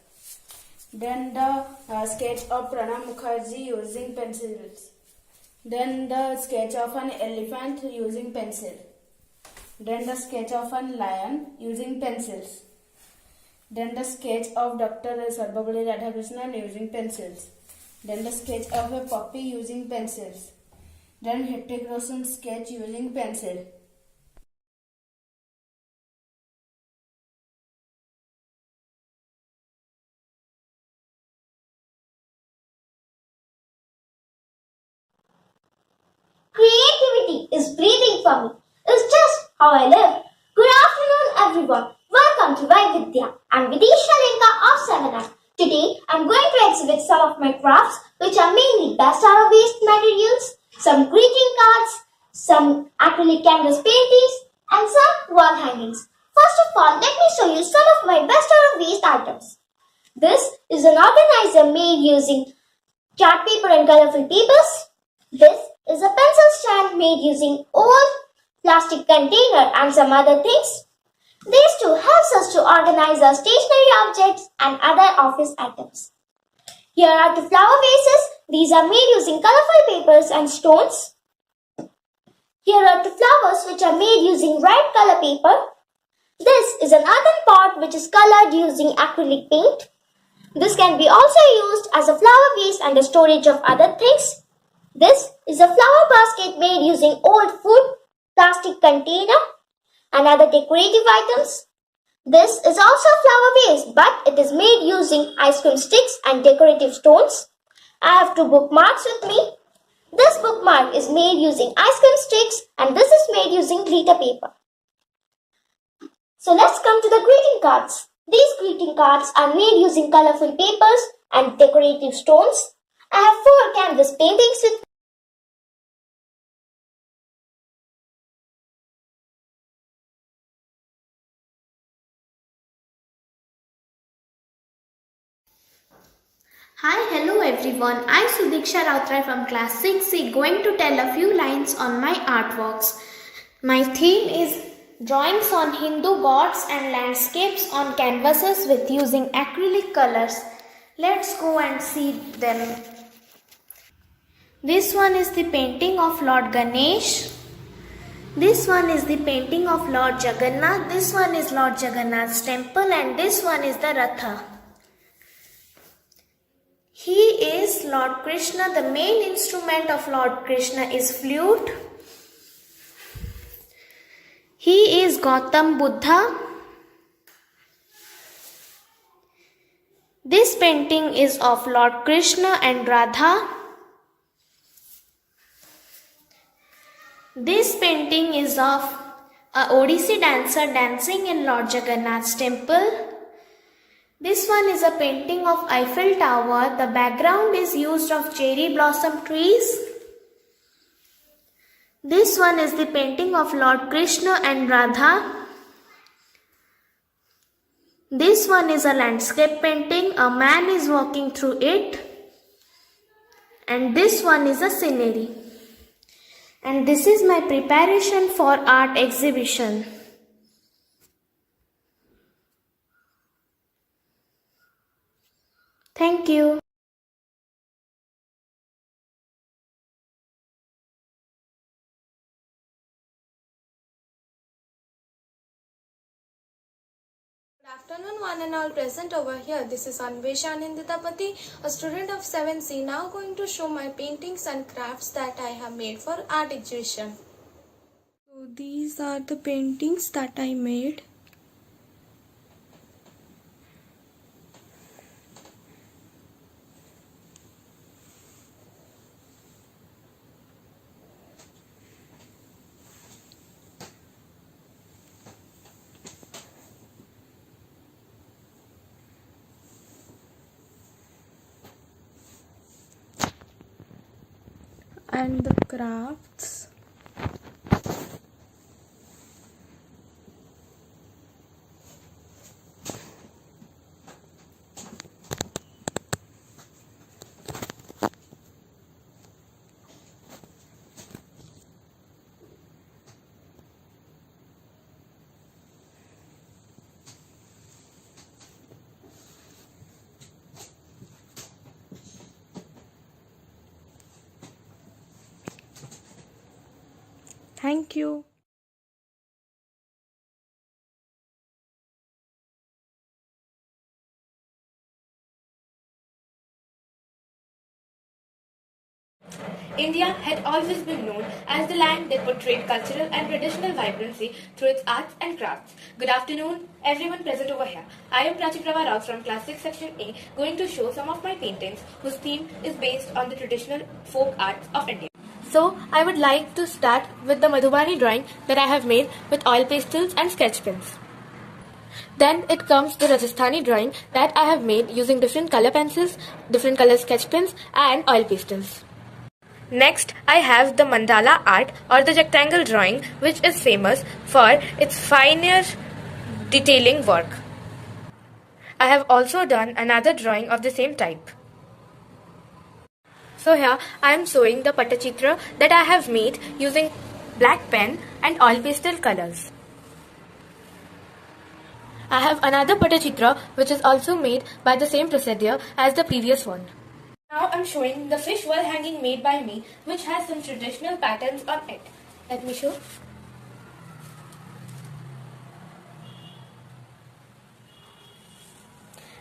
Then the sketch of Pranab Mukherjee using pencils. Then the sketch of an elephant using pencil. Then the sketch of a lion using pencils. Then the sketch of Dr. Sarvapalli Radhakrishnan using pencils. Then the sketch of a puppy using pencils. Then Hrithik Roshan sketch using pencil. Creativity is breathing for me. It's just how I live. Good afternoon, everyone. Welcome to Vidya. I'm Vidisha Lenka of 7th. Today, I'm going to exhibit some of my crafts, which are mainly best out of waste materials, some greeting cards, some acrylic canvas paintings, and some wall hangings. First of all, let me show you some of my best out of waste items. This is an organizer made using chart paper and colorful papers. This is a pencil stand made using old plastic container and some other things. These two helps us to organize our stationery objects and other office items. Here are the flower vases. These are made using colorful papers and stones. Here are the flowers which are made using bright color paper. This is an earthen pot which is colored using acrylic paint. This can be also used as a flower vase and a storage of other things. This is a flower basket made using old food, plastic container and other decorative items. This is also a flower vase, but it is made using ice cream sticks and decorative stones. I have two bookmarks with me. This bookmark is made using ice cream sticks and this is made using glitter paper. So let's come to the greeting cards. These greeting cards are made using colorful papers and decorative stones. I have 4 canvas paintings with me. Hi, hello everyone. I'm Sudiksha Rautrai from class 6C going to tell a few lines on my artworks. My theme is drawings on Hindu gods and landscapes on canvases with using acrylic colors. Let's go and see them. This one is the painting of Lord Ganesh. This one is the painting of Lord Jagannath. This one is Lord Jagannath's temple and this one is the Ratha. He is Lord Krishna. The main instrument of Lord Krishna is flute. He is Gautam Buddha. This painting is of Lord Krishna and Radha. This painting is of a Odissi dancer dancing in Lord Jagannath's temple. This one is a painting of Eiffel Tower. The background is used of cherry blossom trees. This one is the painting of Lord Krishna and Radha. This one is a landscape painting. A man is walking through it. And this one is a scenery. And this is my preparation for art exhibition. Thank you. afternoon, one and all present over here. This is Anvesha Aninditapati, a student of 7C, now going to show my paintings and crafts that I have made for art exhibition. So these are the paintings that I made. And the crafts. Thank you. India had always been known as the land that portrayed cultural and traditional vibrancy through its arts and crafts. Good afternoon, everyone present over here. I am Prachiprava Rao from Class 6 Section A, going to show some of my paintings whose theme is based on the traditional folk arts of India. So, I would like to start with the Madhubani drawing that I have made with oil pastels and sketch pens. Then it comes the Rajasthani drawing that I have made using different color pencils, different color sketch pens and oil pastels. Next, I have the mandala art or the rectangle drawing, which is famous for its finer detailing work. I have also done another drawing of the same type. So here I am showing the Patachitra that I have made using black pen and oil pastel colors. I have another Patachitra which is also made by the same procedure as the previous one. Now I am showing the fish wall hanging made by me, which has some traditional patterns on it. Let me show.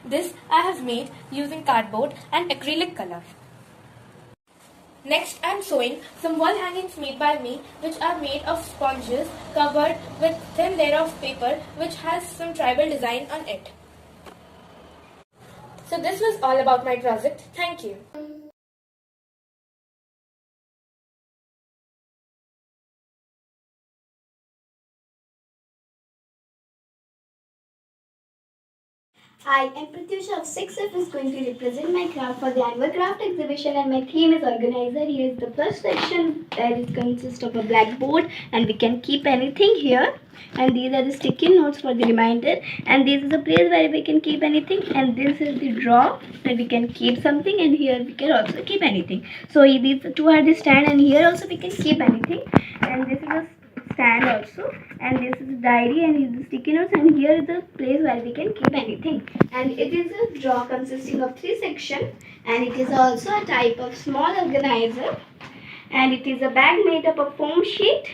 This I have made using cardboard and acrylic color. Next I am showing some wall hangings made by me, which are made of sponges covered with thin layer of paper which has some tribal design on it. So this was all about my project. Thank you. Hi, I'm Pratyusha of 6F is going to represent my craft for the annual craft exhibition, and my theme is organizer. Here is the first section where it consists of a blackboard and we can keep anything here, and these are the sticky notes for the reminder, and this is the place where we can keep anything, and this is the drawer where we can keep something, and here we can also keep anything. So these two are the stand, and here also we can keep anything, and this is a stand also, and this is the diary, and this is the sticky notes, and here is the place where we can keep anything. And it is a drawer consisting of 3 sections, and it is also a type of small organizer, and it is a bag made up of foam sheet,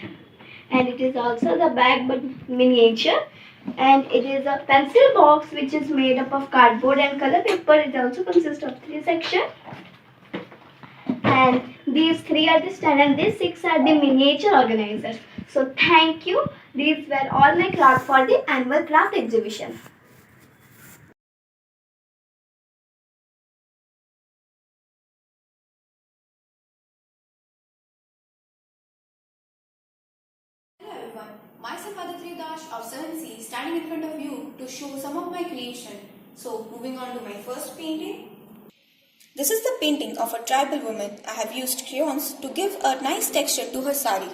and it is also the bag but miniature, and it is a pencil box which is made up of cardboard and color paper. It also consists of 3 sections, and these 3 are the stand, and these 6 are the miniature organizers. So thank you. These were all my craft for the annual craft exhibition. Hello everyone, myself Aditri Dash of 7C standing in front of you to show some of my creation. So moving on to my first painting. This is the painting of a tribal woman. I have used crayons to give a nice texture to her sari.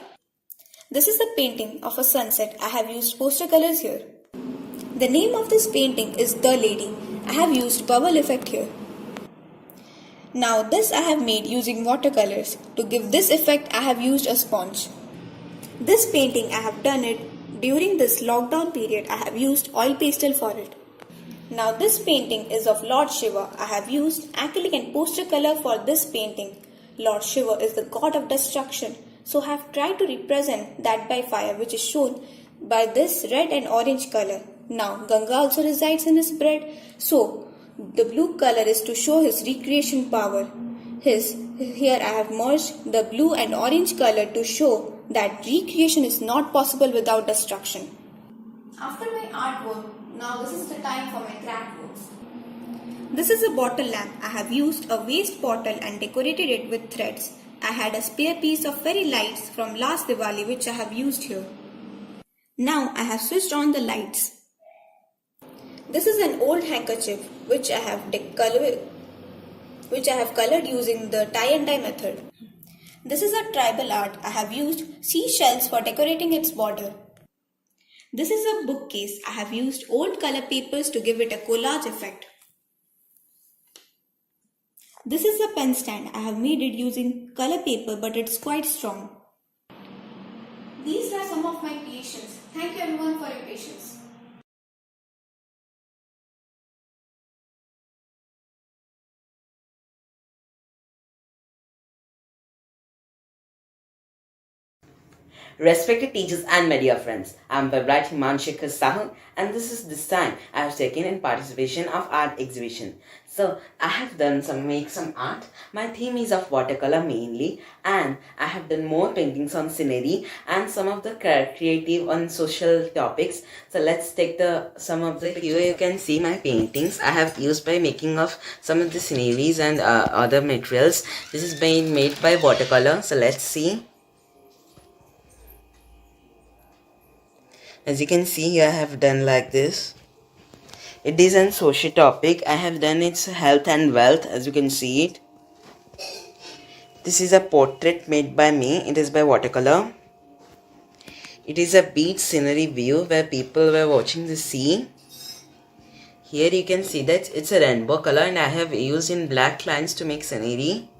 This is the painting of a sunset. I have used poster colors here. The name of this painting is The Lady. I have used bubble effect here. Now this I have made using watercolors. To give this effect I have used a sponge. This painting I have done it during this lockdown period. I have used oil pastel for it. Now this painting is of Lord Shiva. I have used acrylic and poster color for this painting. Lord Shiva is the god of destruction. So I have tried to represent that by fire, which is shown by this red and orange color. Now Ganga also resides in his bread. So the blue color is to show his recreation power. Here I have merged the blue and orange color to show that recreation is not possible without destruction. After my artwork, now this is the time for my craft works. This is a bottle lamp. I have used a waste bottle and decorated it with threads. I had a spare piece of fairy lights from last Diwali which I have used here. Now I have switched on the lights. This is an old handkerchief which I have colored using the tie and dye method. This is a tribal art. I have used seashells for decorating its border. This is a bookcase. I have used old color papers to give it a collage effect. This is a pen stand. I have made it using color paper, but it's quite strong. These are some of my creations. Thank you everyone for your patience. Respected teachers and media friends, I am Vibrant Himanshikar Sahu, and this time I have taken in participation of art exhibition. So I have done make some art. My theme is of watercolor mainly, and I have done more paintings on scenery and some of the creative on social topics. So let's take some of the here you can see my paintings I have used by making of some of the sceneries and other materials. This is being made by watercolor. So let's see. As you can see here, I have done like this. It is a social topic. I have done its health and wealth, as you can see it. This is a portrait made by me. It is by watercolor. It is a beach scenery view where people were watching the sea. Here you can see that it's a rainbow color and I have used in black lines to make scenery.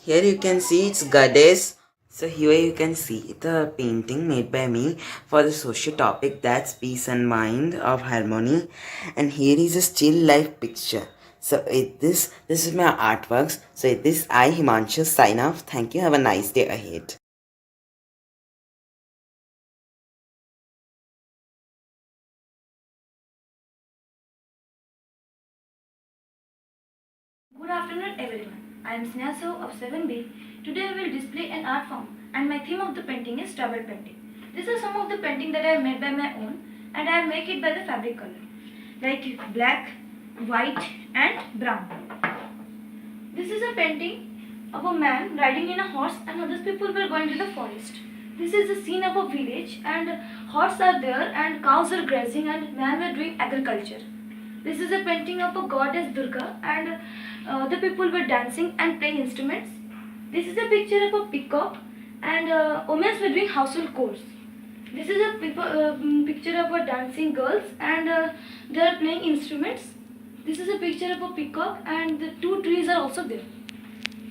Here you can see it's goddess. So here you can see the painting made by me for the social topic, that's peace and mind of harmony. And here is a still life picture. So this is my artworks. So this I Himanshu sign off. Thank you. Have a nice day ahead. Good afternoon everyone. I am Sneha of 7B. Today I will display an art form and my theme of the painting is travel painting. These are some of the painting that I have made by my own and I have made it by the fabric color like black, white and brown. This is a painting of a man riding in a horse and other people were going to the forest. This is a scene of a village and horses are there and cows are grazing and men were doing agriculture. This is a painting of a goddess Durga and the people were dancing and playing instruments. This is a picture of a peacock and women were doing household chores. This is a picture of a dancing girls and they are playing instruments. This is a picture of a peacock and the two trees are also there.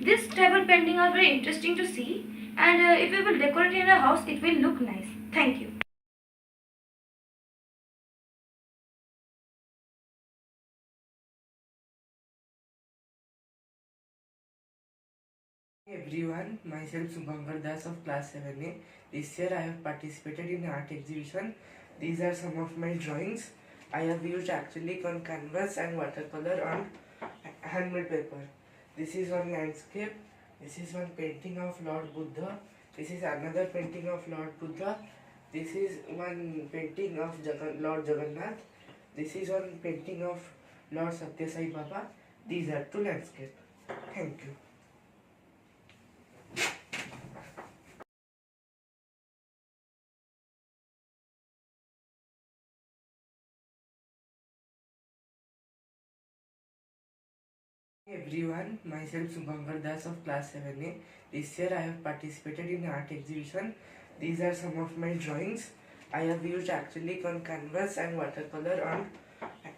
This travel painting are very interesting to see and if we will decorate in a house it will look nice. Thank you. Everyone, myself Subhankar Das of class 7A. This year I have participated in art exhibition. These are some of my drawings. I have used acrylic on canvas and watercolor on handmade paper. This is one landscape. This is one painting of Lord Buddha. This is another painting of Lord Buddha. This is one painting of Lord Jagannath. This is one painting of Lord Satya Sai Baba. These are two landscapes. Thank you. Everyone, myself Subhankar Das of class 7A. This year I have participated in art exhibition. These are some of my drawings. I have used acrylic on canvas and watercolor on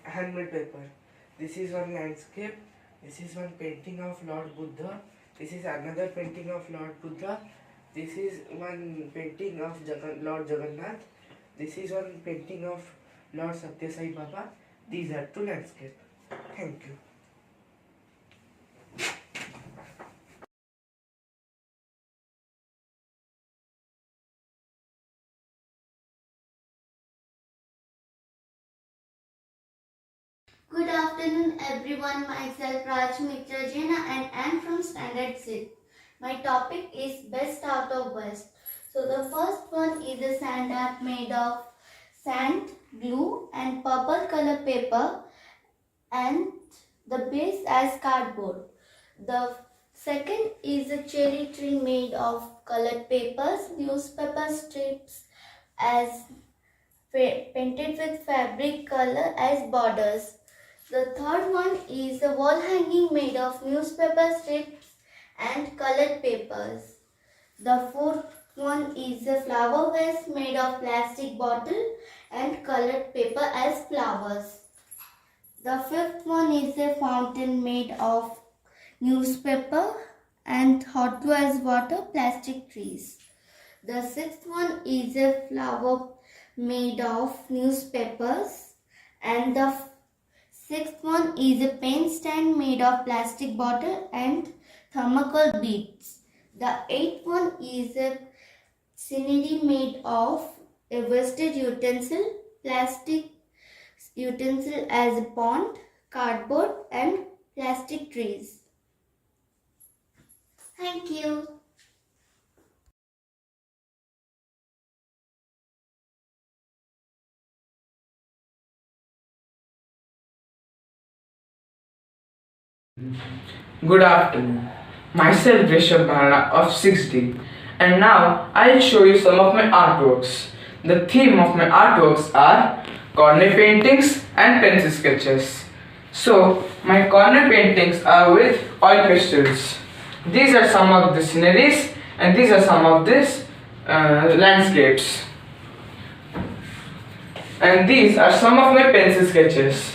handmade paper. This is one landscape. This is one painting of Lord Buddha. This is another painting of Lord Buddha. This is one painting of Lord Jagannath. This is one painting of Lord Satya Sai Baba. These are two landscapes. Thank you. afternoon everyone, myself Raj Mitra Jaina and I am from Standard 6. My topic is Best Out of West. So the first one is a sand art made of sand, glue and purple color paper and the base as cardboard. The second is a cherry tree made of colored papers, newspaper strips as painted with fabric color as borders. The third one is a wall hanging made of newspaper strips and colored papers. The fourth one is a flower vase made of plastic bottle and colored paper as flowers. The fifth one is a fountain made of newspaper and hot glue as water, plastic trees. The sixth one is a flower made of newspapers and the sixth one is a pen stand made of plastic bottle and thermocol beads. The eighth one is a scenery made of a wasted utensil, plastic utensil as a pond, cardboard and plastic trees. Thank you. Good afternoon. Myself Rishabh Bhana of 6D, and now I'll show you some of my artworks. The theme of my artworks are corner paintings and pencil sketches. So my corner paintings are with oil pastels. These are some of the sceneries and these are some of these landscapes. And these are some of my pencil sketches.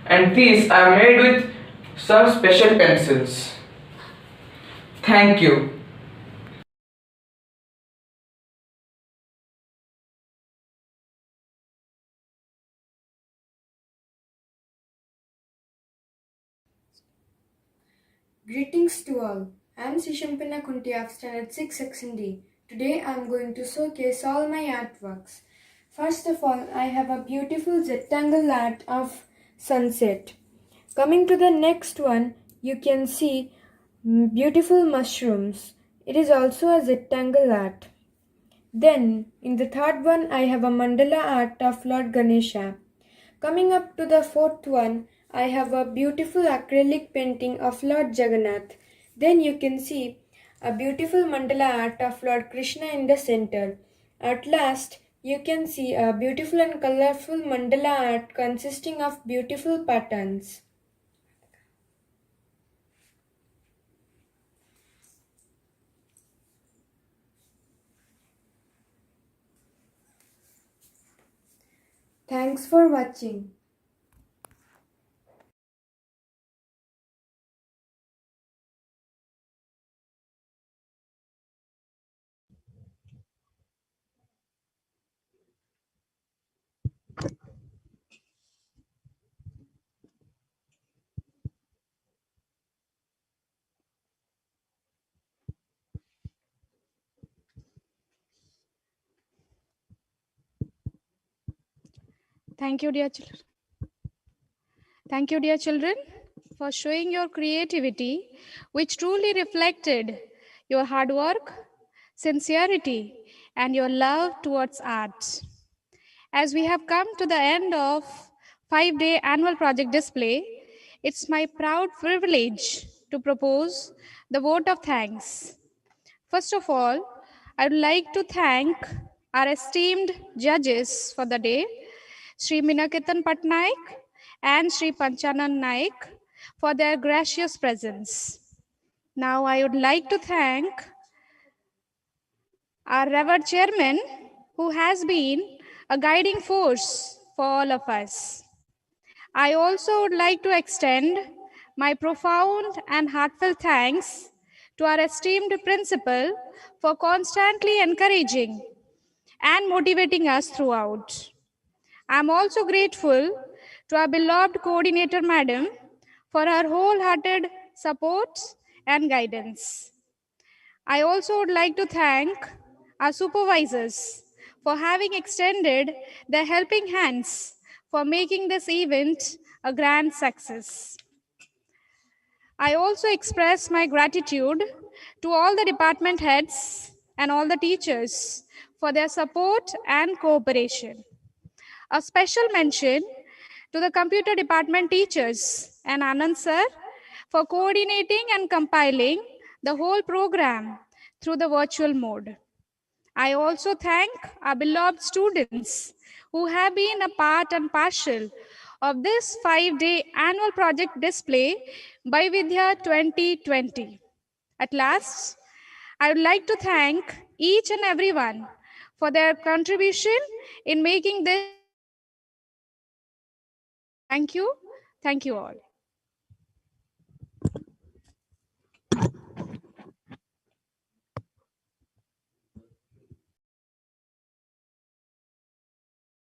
And these are made with some special pencils. Thank you. Greetings to all. I am Sishampana Kunti of Standard 6 Section D. Today I am going to showcase all my artworks. First of all, I have a beautiful rectangle art of sunset. Coming to the next one, you can see beautiful mushrooms. It is also a rectangle art. Then, in the third one, I have a mandala art of Lord Ganesha. Coming up to the fourth one, I have a beautiful acrylic painting of Lord Jagannath. Then you can see a beautiful mandala art of Lord Krishna in the center. At last, you can see a beautiful and colorful mandala art consisting of beautiful patterns. Thanks for watching. Thank you, dear children. Thank you, dear children, for showing your creativity, which truly reflected your hard work, sincerity, and your love towards art. As we have come to the end of 5-day annual project display, it's my proud privilege to propose the vote of thanks. First of all, I would like to thank our esteemed judges for the day, Sri Minaketan Patnaik and Sri Panchanan Naik, for their gracious presence. Now I would like to thank our revered chairman, who has been a guiding force for all of us. I also would like to extend my profound and heartfelt thanks to our esteemed principal for constantly encouraging and motivating us throughout. I am also grateful to our beloved coordinator, madam, for her wholehearted support and guidance. I also would like to thank our supervisors for having extended their helping hands for making this event a grand success. I also express my gratitude to all the department heads and all the teachers for their support and cooperation. A special mention to the computer department teachers and Anand sir for coordinating and compiling the whole program through the virtual mode. I also thank our beloved students who have been a part and parcel of this 5-day annual project display by Vidya 2020. At last, I would like to thank each and everyone for their contribution in making this. Thank you. Thank you all.